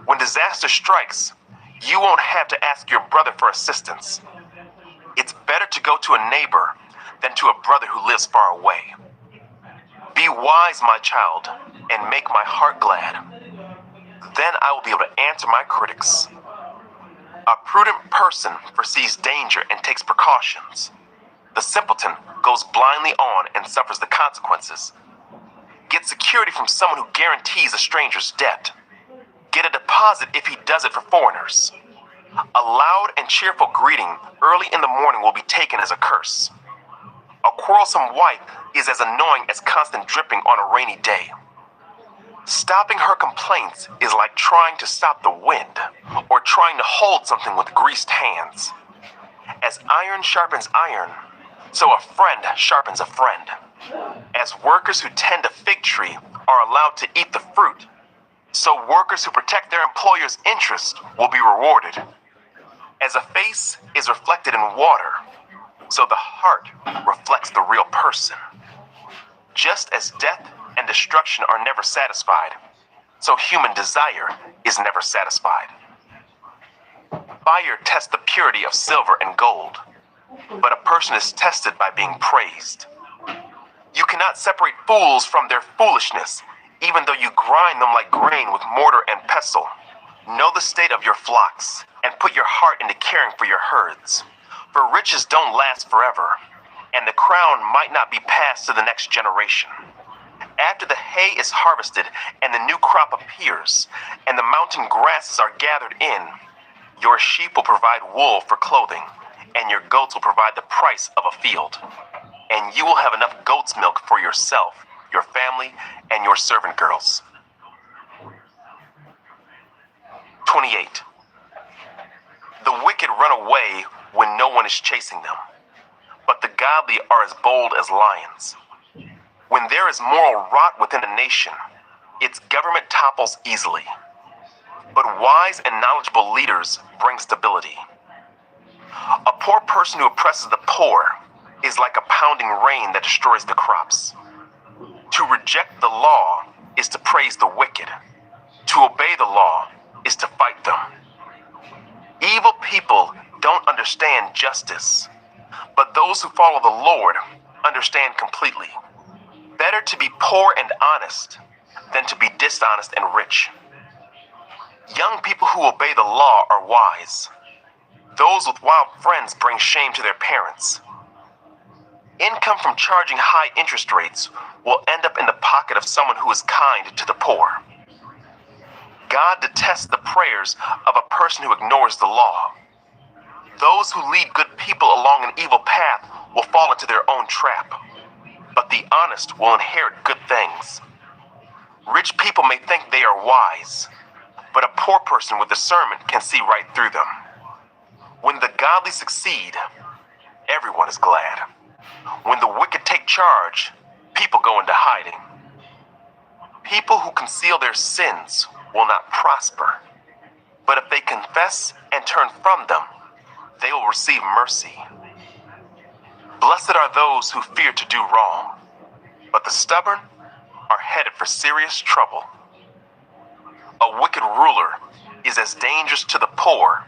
When disaster strikes, you won't have to ask your brother for assistance. It's better to go to a neighbor than to a brother who lives far away. Be wise, my child, and make my heart glad. Then I will be able to answer my critics. A prudent person foresees danger and takes precautions. The simpleton goes blindly on and suffers the consequences. Get security from someone who guarantees a stranger's debt. Get a deposit if he does it for foreigners. A loud and cheerful greeting early in the morning will be taken as a curse. A quarrelsome wife is as annoying as constant dripping on a rainy day. Stopping her complaints is like trying to stop the wind or trying to hold something with greased hands. As iron sharpens iron, so a friend sharpens a friend. As workers who tend a fig tree are allowed to eat the fruit, so workers who protect their employer's interest will be rewarded. As a face is reflected in water, so the heart reflects the real person. Just as death and destruction are never satisfied, so human desire is never satisfied. Fire tests the purity of silver and gold, but a person is tested by being praised. You cannot separate fools from their foolishness, even though you grind them like grain with mortar and pestle. Know the state of your flocks, and put your heart into caring for your herds. For riches don't last forever, and the crown might not be passed to the next generation. After the hay is harvested and the new crop appears, and the mountain grasses are gathered in, your sheep will provide wool for clothing, and your goats will provide the price of a field. And you will have enough goat's milk for yourself, your family, and your servant girls. 28. The wicked run away when no one is chasing them, but the godly are as bold as lions. When there is moral rot within a nation, its government topples easily. But wise and knowledgeable leaders bring stability. A poor person who oppresses the poor is like a pounding rain that destroys the crops. To reject the law is to praise the wicked. To obey the law is to fight them. Evil people don't understand justice, but those who follow the Lord understand completely. Better to be poor and honest than to be dishonest and rich. Young people who obey the law are wise. Those with wild friends bring shame to their parents. Income from charging high interest rates will end up in the pocket of someone who is kind to the poor. God detests the prayers of a person who ignores the law. Those who lead good people along an evil path will fall into their own trap, but the honest will inherit good things. Rich people may think they are wise, but a poor person with discernment can see right through them. When the godly succeed, everyone is glad. When the wicked take charge, people go into hiding. People who conceal their sins will not prosper, but if they confess and turn from them, they will receive mercy. Blessed are those who fear to do wrong, but the stubborn are headed for serious trouble. A wicked ruler is as dangerous to the poor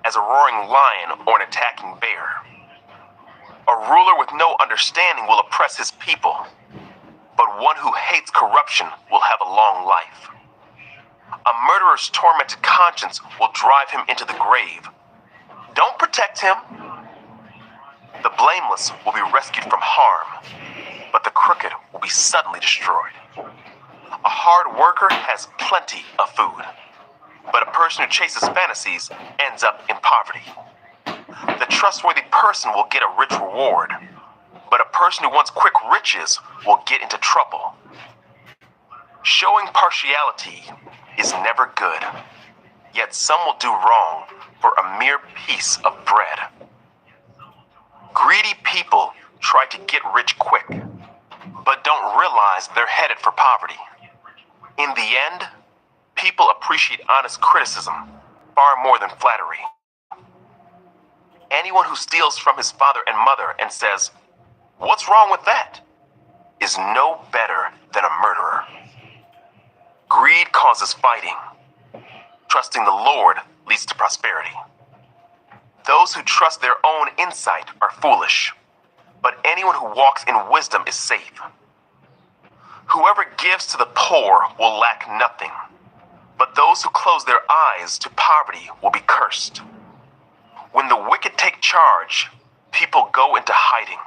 as a roaring lion or an attacking bear. A ruler with no understanding will oppress his people, but one who hates corruption will have a long life. A murderer's tormented conscience will drive him into the grave. Don't protect him. The blameless will be rescued from harm, but the crooked will be suddenly destroyed. A hard worker has plenty of food, but a person who chases fantasies ends up in poverty. The trustworthy person will get a rich reward, but a person who wants quick riches will get into trouble. Showing partiality is never good, yet some will do wrong for a mere piece of bread. Greedy people try to get rich quick, but don't realize they're headed for poverty. In the end, people appreciate honest criticism far more than flattery. Anyone who steals from his father and mother and says, "What's wrong with that?" is no better than a murderer. Greed causes fighting. Trusting the Lord leads to prosperity. Those who trust their own insight are foolish, but anyone who walks in wisdom is safe. Whoever gives to the poor will lack nothing, but those who close their eyes to poverty will be cursed. When the wicked take charge, people go into hiding.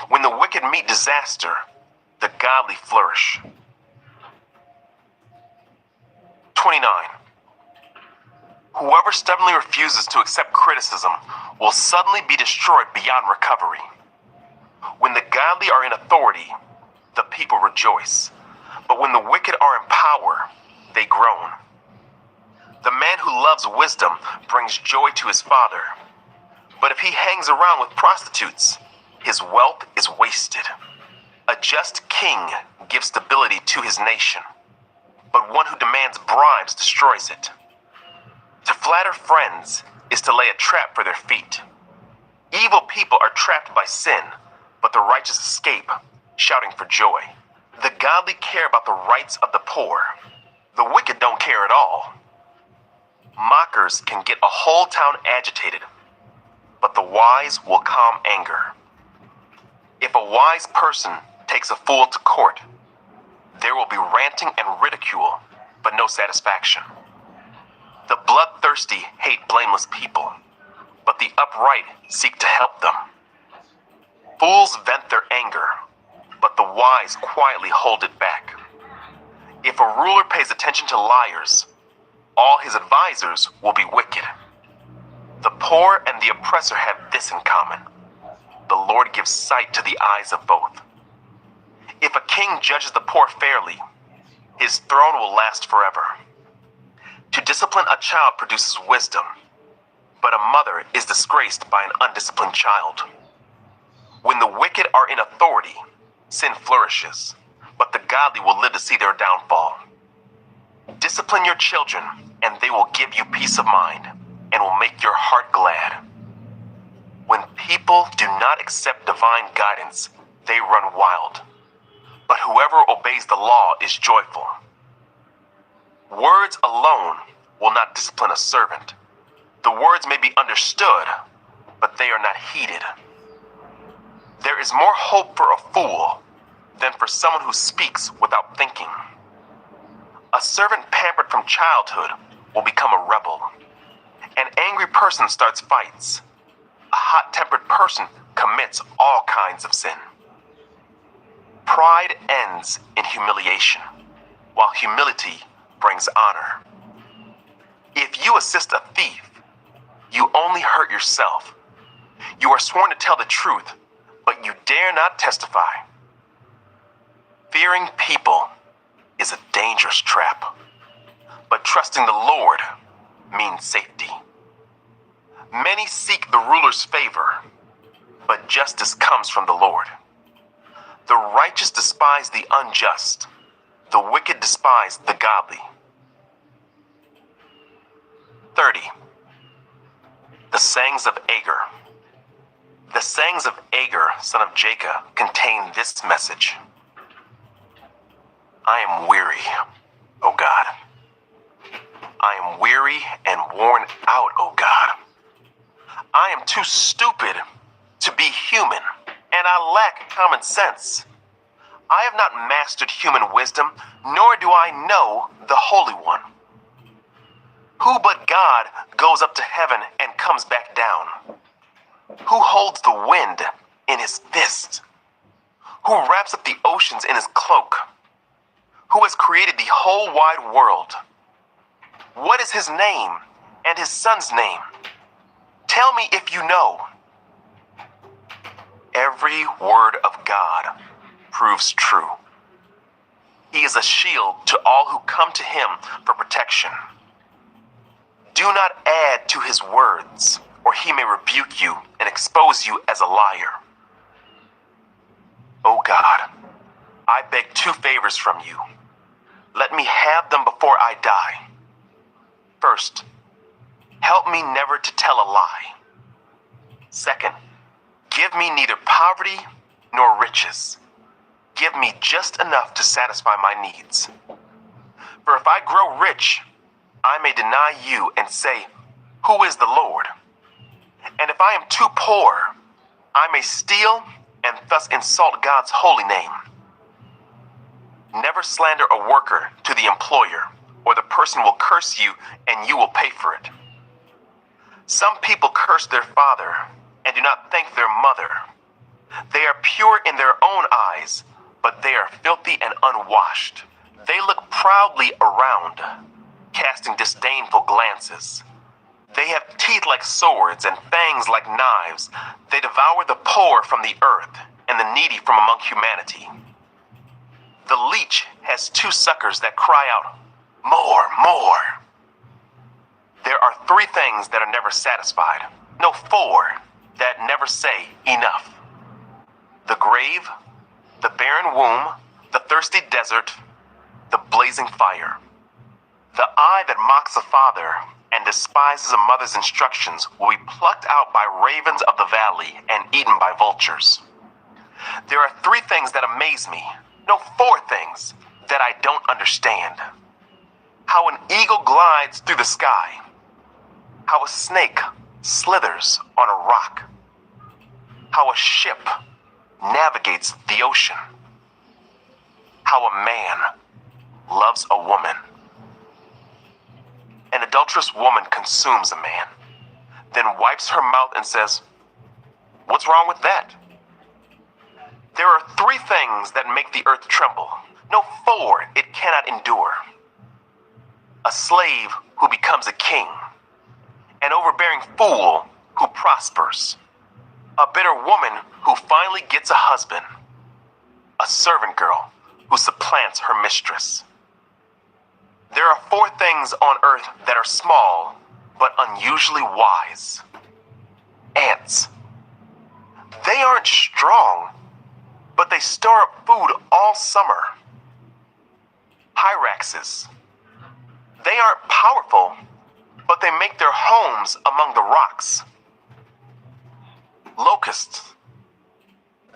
When the wicked meet disaster, the godly flourish. 29. Whoever stubbornly refuses to accept criticism will suddenly be destroyed beyond recovery. When the godly are in authority, the people rejoice. But when the wicked are in power, they groan. The man who loves wisdom brings joy to his father. But if he hangs around with prostitutes, his wealth is wasted. A just king gives stability to his nation, but one who demands bribes destroys it. To flatter friends is to lay a trap for their feet. Evil people are trapped by sin, but the righteous escape, shouting for joy. The godly care about the rights of the poor. The wicked don't care at all. Mockers can get a whole town agitated, but the wise will calm anger. If a wise person takes a fool to court, there will be ranting and ridicule, but no satisfaction. The bloodthirsty hate blameless people, but the upright seek to help them. Fools vent their anger, but the wise quietly hold it back. If a ruler pays attention to liars, all his advisors will be wicked. The poor and the oppressor have this in common: the Lord gives sight to the eyes of both. If a king judges the poor fairly, his throne will last forever. To discipline a child produces wisdom, but a mother is disgraced by an undisciplined child. When the wicked are in authority, sin flourishes, but the godly will live to see their downfall. Discipline your children, and they will give you peace of mind and will make your heart glad. When people do not accept divine guidance, they run wild, but whoever obeys the law is joyful. Words alone will not discipline a servant. The words may be understood, but they are not heeded. There is more hope for a fool than for someone who speaks without thinking. A servant pampered from childhood will become a rebel. An angry person starts fights. A hot-tempered person commits all kinds of sin. Pride ends in humiliation, while humility brings honor. If you assist a thief, you only hurt yourself. You are sworn to tell the truth, but you dare not testify. Fearing people is a dangerous trap, but trusting the Lord means safety. Many seek the ruler's favor, but justice comes from the Lord. The righteous despise the unjust. The wicked despise the godly. 30. The sayings of Agur. The sayings of Agur, son of Jacob, contain this message. I am weary, O God. I am weary and worn out, O God. I am too stupid to be human, and I lack common sense. I have not mastered human wisdom, nor do I know the Holy One. Who but God goes up to heaven and comes back down? Who holds the wind in his fist? Who wraps up the oceans in his cloak? Who has created the whole wide world? What is his name and his son's name? Tell me if you know. every word of God proves true. He is a shield to all who come to him for protection. Do not add to his words, or he may rebuke you and expose you as a liar. O God, I beg 2 favors from you. Let me have them before I die. First, help me never to tell a lie. Second, give me neither poverty nor riches. Give me just enough to satisfy my needs. For if I grow rich, I may deny you and say, "Who is the Lord?" And if I am too poor, I may steal and thus insult God's holy name. Never slander a worker to the employer, or the person will curse you and you will pay for it. Some people curse their father and do not thank their mother. They are pure in their own eyes, but they are filthy and unwashed. They look proudly around, casting disdainful glances. They have teeth like swords and fangs like knives. They devour the poor from the earth and the needy from among humanity. The leech has 2 suckers that cry out, "More, more." There are 3 things that are never satisfied. No, 4 that never say enough. The grave, the barren womb, the thirsty desert, the blazing fire. The eye that mocks a father and despises a mother's instructions will be plucked out by ravens of the valley and eaten by vultures. There are 3 things that amaze me. No, 4 things that I don't understand. How an eagle glides through the sky. How a snake slithers on a rock. How a ship navigates the ocean. How a man loves a woman. An adulterous woman consumes a man, then wipes her mouth and says, "What's wrong with that?" There are 3 things that make the earth tremble. No, 4 it cannot endure. A slave who becomes a king. An overbearing fool who prospers. A bitter woman who finally gets a husband. A servant girl who supplants her mistress. There are 4 things on earth that are small but unusually wise. Ants. They aren't strong, but they store up food all summer. Hyraxes. They aren't powerful, but they make their homes among the rocks. Locusts.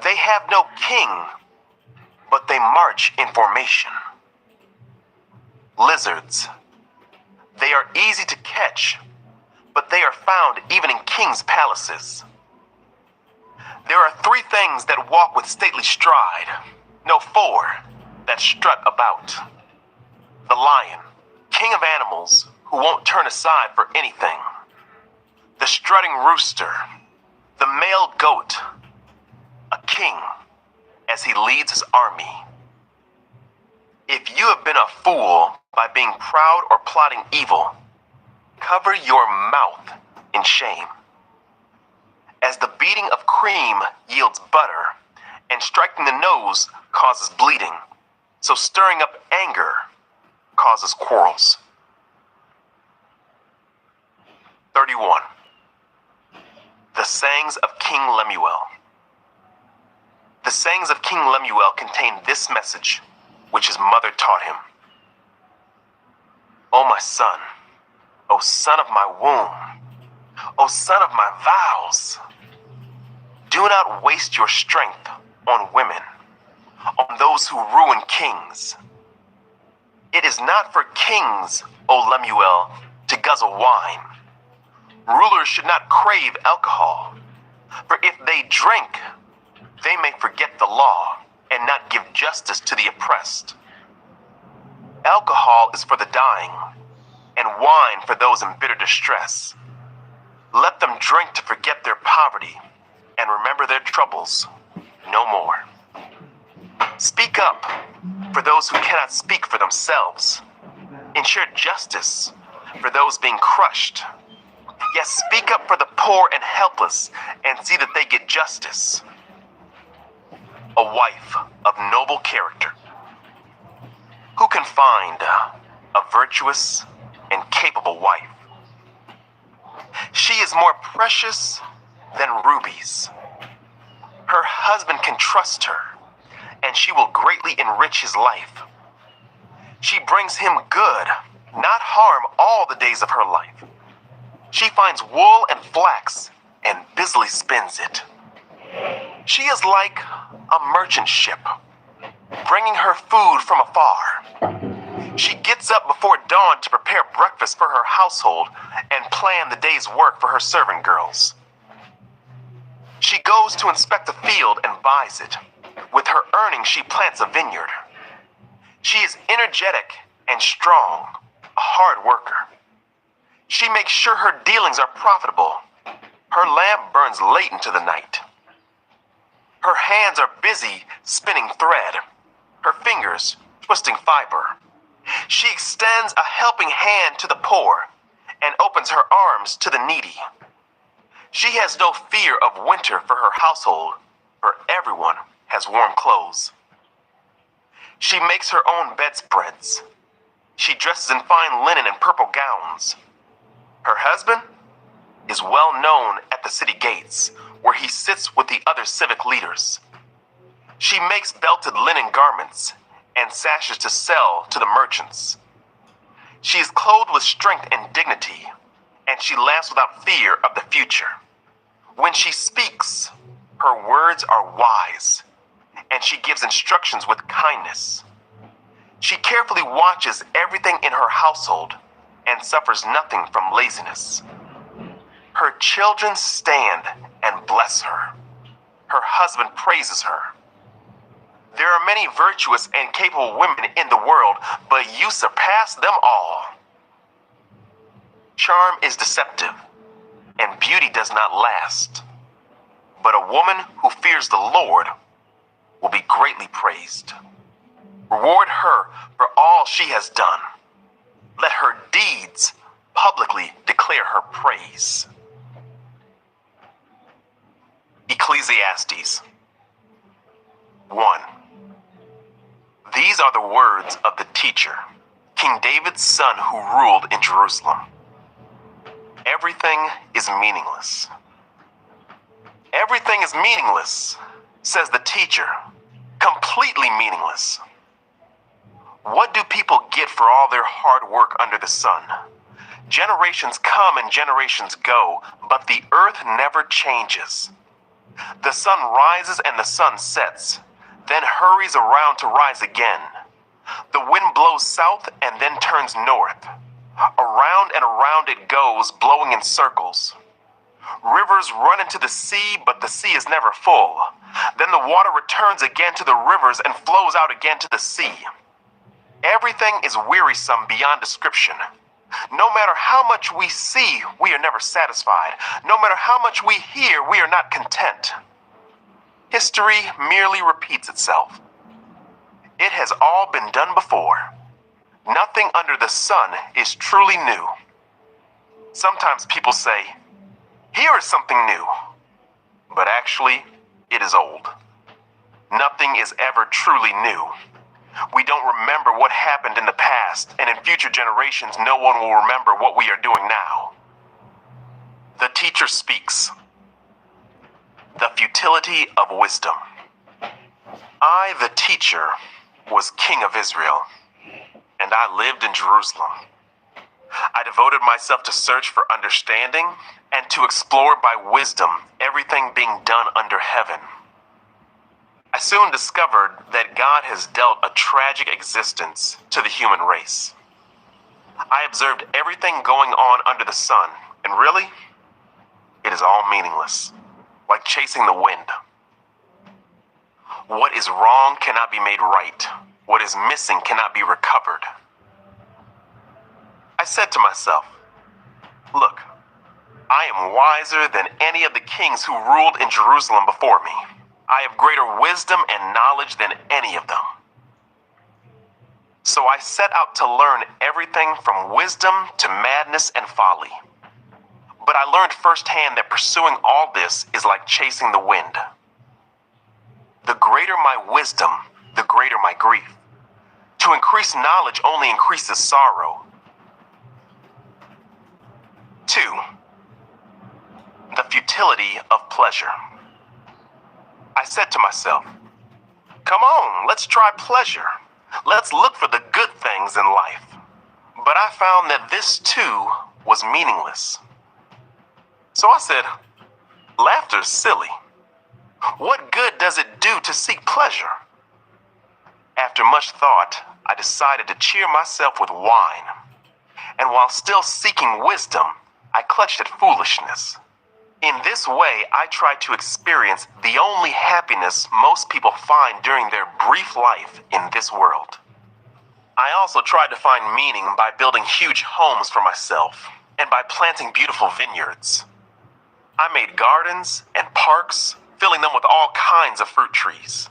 They have no king, but they march in formation. Lizards. They are easy to catch, but they are found even in kings' palaces. There are 3 things that walk with stately stride. No, 4 that strut about. The lion, king of animals, who won't turn aside for anything. The strutting rooster. The male goat. A king as he leads his army. If you have been a fool by being proud or plotting evil, cover your mouth in shame. As the beating of cream yields butter, and striking the nose causes bleeding, so stirring up anger causes quarrels. 31. The sayings of King Lemuel. The sayings of King Lemuel contain this message, which his mother taught him. O my son, O son of my womb, O son of my vows, do not waste your strength on women, on those who ruin kings. It is not for kings, O Lemuel, to guzzle wine. Rulers should not crave alcohol, for if they drink, they may forget the law and not give justice to the oppressed. Alcohol is for the dying, and wine for those in bitter distress. Let them drink to forget their poverty and remember their troubles no more. Speak up for those who cannot speak for themselves. Ensure justice for those being crushed. Yes, speak up for the poor and helpless and see that they get justice. a wife of noble character. Who can find a virtuous and capable wife? She is more precious than rubies. Her husband can trust her, and she will greatly enrich his life. She brings him good, not harm, all the days of her life. She finds wool and flax and busily spins it. She is like a merchant ship, bringing her food from afar. She gets up before dawn to prepare breakfast for her household and plan the day's work for her servant girls. She goes to inspect the field and buys it. With her earnings, she plants a vineyard. She is energetic and strong, a hard worker. She makes sure her dealings are profitable. Her lamp burns late into the night. Her hands are busy spinning thread, her fingers twisting fiber. She extends a helping hand to the poor and opens her arms to the needy. She has no fear of winter for her household, for everyone has warm clothes. She makes her own bedspreads. She dresses in fine linen and purple gowns. Her husband is well known at the city gates, where he sits with the other civic leaders. She makes belted linen garments and sashes to sell to the merchants. She is clothed with strength and dignity, and she laughs without fear of the future. When she speaks, her words are wise, and she gives instructions with kindness. She carefully watches everything in her household and suffers nothing from laziness. Her children stand and bless her. Her husband praises her. There are many virtuous and capable women in the world, but you surpass them all. Charm is deceptive, and beauty does not last. But a woman who fears the Lord will be greatly praised. Reward her for all she has done. Let her deeds publicly declare her praise. Ecclesiastes 1. These are the words of the teacher, King David's son who ruled in Jerusalem. Everything is meaningless. Everything is meaningless, says the teacher, completely meaningless. What do people get for all their hard work under the sun? Generations come and generations go, but the earth never changes. The sun rises and the sun sets, then hurries around to rise again. The wind blows south and then turns north. Around and around it goes, blowing in circles. Rivers run into the sea, but the sea is never full. Then the water returns again to the rivers and flows out again to the sea. Everything is wearisome beyond description. No matter how much we see, we are never satisfied. No matter how much we hear, we are not content. History merely repeats itself. It has all been done before. Nothing under the sun is truly new. Sometimes people say, "Here is something new," but actually, it is old. Nothing is ever truly new. We don't remember what happened in the past, and in future generations, no one will remember what we are doing now. The teacher speaks. The futility of wisdom. I, the teacher, was king of Israel, and I lived in Jerusalem. I devoted myself to search for understanding and to explore by wisdom everything being done under heaven. I soon discovered that God has dealt a tragic existence to the human race. I observed everything going on under the sun, and really, it is all meaningless, like chasing the wind. What is wrong cannot be made right. What is missing cannot be recovered. I said to myself, look, I am wiser than any of the kings who ruled in Jerusalem before me. I have greater wisdom and knowledge than any of them. So I set out to learn everything from wisdom to madness and folly. But I learned firsthand that pursuing all this is like chasing the wind. The greater my wisdom, the greater my grief. To increase knowledge only increases sorrow. 2. The futility of pleasure. I said to myself, come on, let's try pleasure. Let's look for the good things in life. But I found that this too was meaningless. So I said, laughter's silly. What good does it do to seek pleasure? After much thought, I decided to cheer myself with wine. And while still seeking wisdom, I clutched at foolishness. In this way, I tried to experience the only happiness most people find during their brief life in this world. I also tried to find meaning by building huge homes for myself and by planting beautiful vineyards. I made gardens and parks, filling them with all kinds of fruit trees.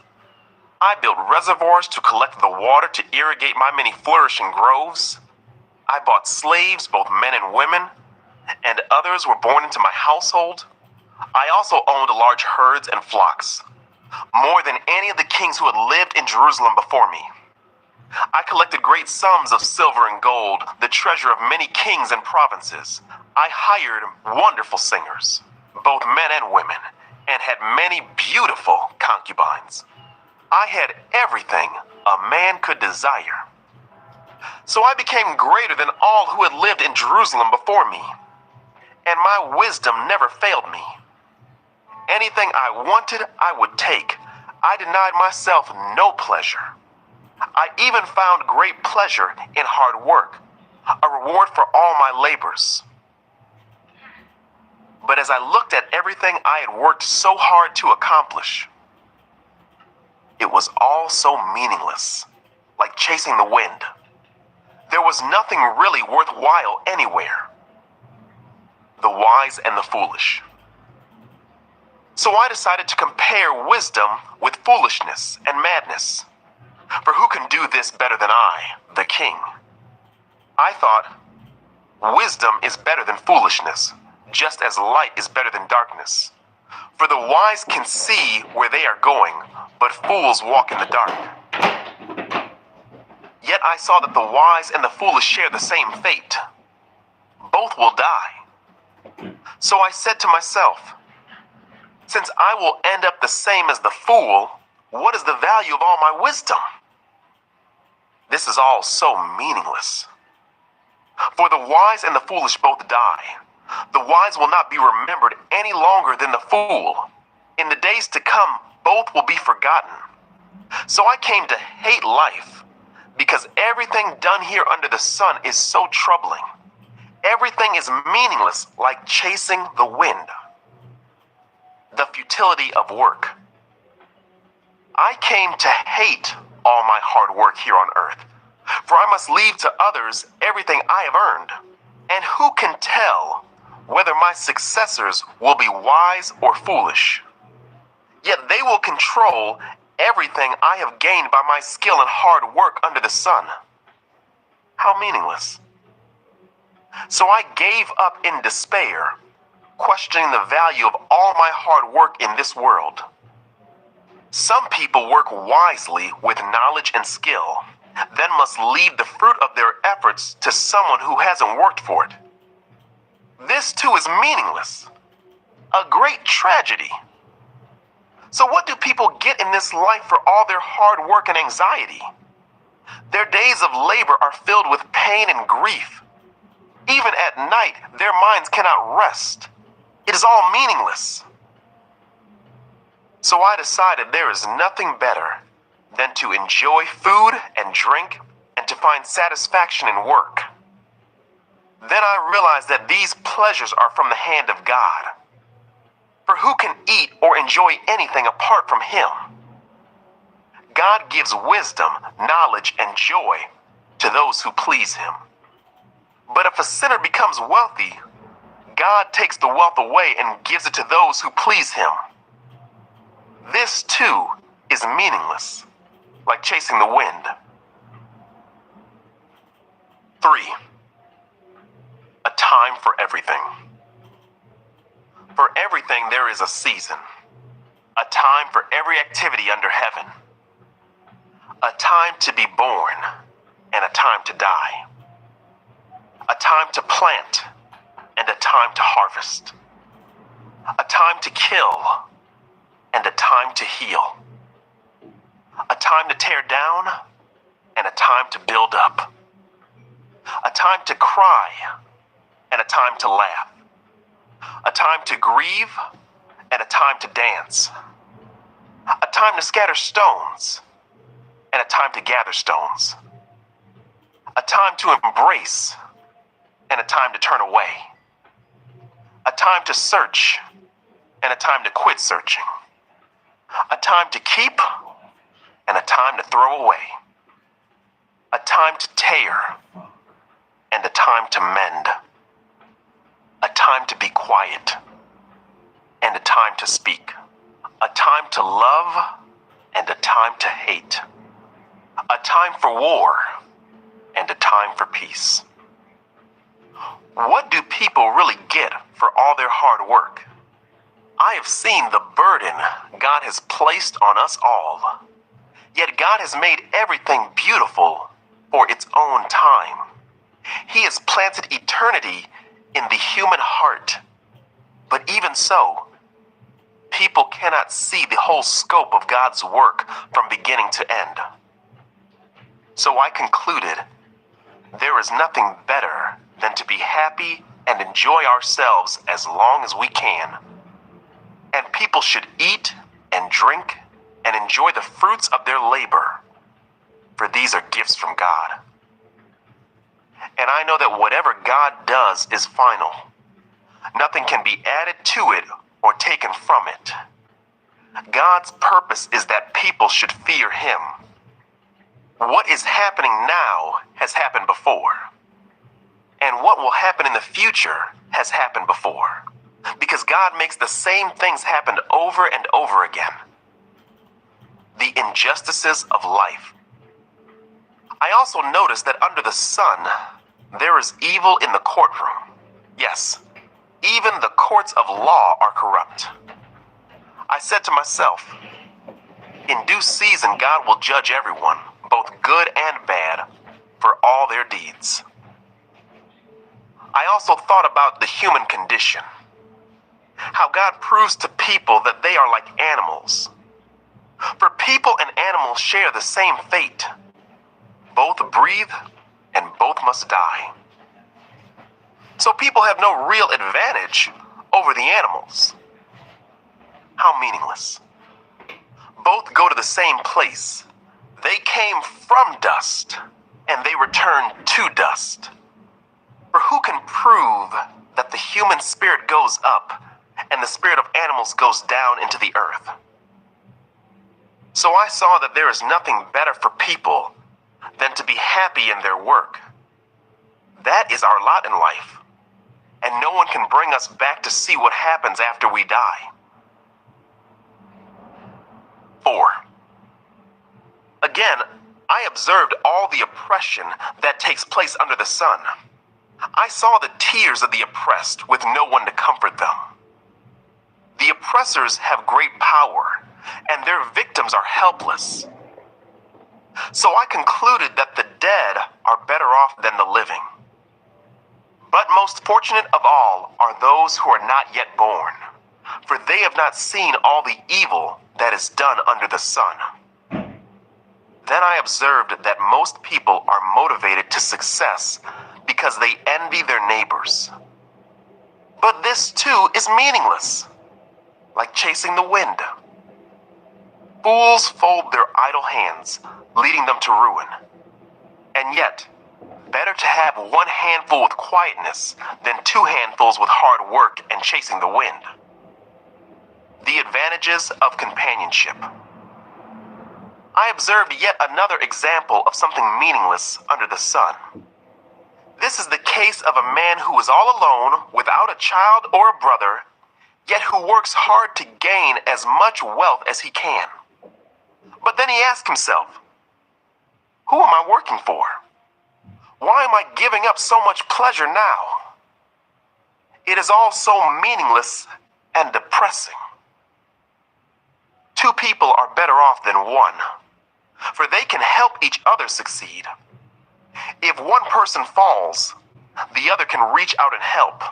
I built reservoirs to collect the water to irrigate my many flourishing groves. I bought slaves, both men and women, and others were born into my household. I also owned large herds and flocks, more than any of the kings who had lived in Jerusalem before me. I collected great sums of silver and gold, the treasure of many kings and provinces. I hired wonderful singers, both men and women, and had many beautiful concubines. I had everything a man could desire. So I became greater than all who had lived in Jerusalem before me, and my wisdom never failed me. Anything I wanted, I would take. I denied myself no pleasure. I even found great pleasure in hard work, a reward for all my labors. But as I looked at everything I had worked so hard to accomplish, it was all so meaningless, like chasing the wind. There was nothing really worthwhile anywhere. The wise and the foolish. So I decided to compare wisdom with foolishness and madness. For who can do this better than I, the king? I thought, wisdom is better than foolishness, just as light is better than darkness. For the wise can see where they are going, but fools walk in the dark. Yet I saw that the wise and the foolish share the same fate. Both will die. So I said to myself, since I will end up the same as the fool, what is the value of all my wisdom? This is all so meaningless. For the wise and the foolish both die. The wise will not be remembered any longer than the fool. In the days to come, both will be forgotten. So I came to hate life, because everything done here under the sun is so troubling. Everything is meaningless, like chasing the wind. The futility of work. I came to hate all my hard work here on earth, for I must leave to others everything I have earned. And who can tell whether my successors will be wise or foolish? Yet they will control everything I have gained by my skill and hard work under the sun. How meaningless. So I gave up in despair, questioning the value of all my hard work in this world. Some people work wisely with knowledge and skill, then must leave the fruit of their efforts to someone who hasn't worked for it. This too is meaningless, a great tragedy. So what do people get in this life for all their hard work and anxiety? Their days of labor are filled with pain and grief. Even at night, their minds cannot rest. It is all meaningless. So I decided there is nothing better than to enjoy food and drink and to find satisfaction in work. Then I realized that these pleasures are from the hand of God. For who can eat or enjoy anything apart from Him? God gives wisdom, knowledge, and joy to those who please Him. But if a sinner becomes wealthy, God takes the wealth away and gives it to those who please Him. This too is meaningless, like chasing the wind. 3. A time for everything. For everything there is a season. A time for every activity under heaven. A time to be born and a time to die. A time to plant and a time to harvest. A time to kill and a time to heal. A time to tear down and a time to build up. A time to cry and a time to laugh. A time to grieve and a time to dance. A time to scatter stones and a time to gather stones. A time to embrace and a time to turn away. A time to search and a time to quit searching. A time to keep and a time to throw away. A time to tear and a time to mend. A time to be quiet and a time to speak. A time to love and a time to hate. A time for war and a time for peace. What do people really get for all their hard work? I have seen the burden God has placed on us all. Yet God has made everything beautiful for its own time. He has planted eternity in the human heart. But even so, people cannot see the whole scope of God's work from beginning to end. So I concluded, there is nothing better than to be happy and enjoy ourselves as long as we can. And people should eat and drink and enjoy the fruits of their labor, for these are gifts from God. And I know that whatever God does is final. Nothing can be added to it or taken from it. God's purpose is that people should fear Him. What is happening now has happened before. And what will happen in the future has happened before. Because God makes the same things happen over and over again. The injustices of life. I also noticed that under the sun, there is evil in the courtroom. Yes, even the courts of law are corrupt. I said to myself, in due season, God will judge everyone, both good and bad, for all their deeds. I also thought about the human condition. How God proves to people that they are like animals. For people and animals share the same fate. Both breathe and both must die. So people have no real advantage over the animals. How meaningless. Both go to the same place. They came from dust and they return to dust. For who can prove that the human spirit goes up and the spirit of animals goes down into the earth? So I saw that there is nothing better for people than to be happy in their work. That is our lot in life, and no one can bring us back to see what happens after we die. 4. Again, I observed all the oppression that takes place under the sun. I saw the tears of the oppressed with no one to comfort them. The oppressors have great power, and their victims are helpless. So I concluded that the dead are better off than the living. But most fortunate of all are those who are not yet born, for they have not seen all the evil that is done under the sun. Then I observed that most people are motivated to success because they envy their neighbors. But this too is meaningless, like chasing the wind. Fools fold their idle hands, leading them to ruin. And yet, better to have one handful with quietness than 2 handfuls with hard work and chasing the wind. The advantages of companionship. I observed yet another example of something meaningless under the sun. This is the case of a man who is all alone, without a child or a brother, yet who works hard to gain as much wealth as he can. But then he asks himself, who am I working for? Why am I giving up so much pleasure now? It is all so meaningless and depressing. people are better off than one, for they can help each other succeed. If one person falls, the other can reach out and help.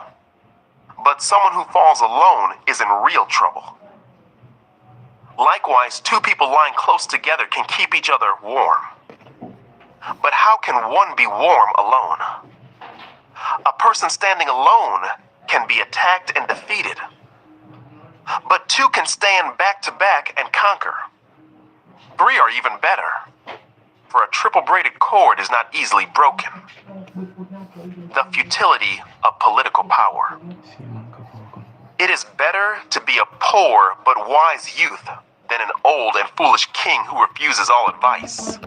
But someone who falls alone is in real trouble. Likewise, two people lying close together can keep each other warm. But how can one be warm alone? A person standing alone can be attacked and defeated. But two can stand back to back and conquer. Three are even better, for a triple-braided cord is not easily broken. The futility of political power. It is better to be a poor but wise youth than an old and foolish king who refuses all advice.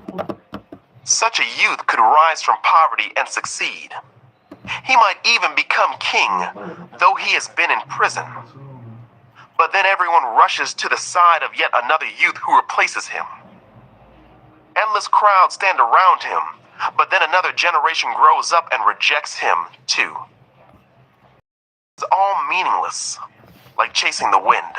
Such a youth could rise from poverty and succeed. He might even become king, though he has been in prison. But then everyone rushes to the side of yet another youth who replaces him. Endless crowds stand around him, but then another generation grows up and rejects him too. It's all meaningless, like chasing the wind.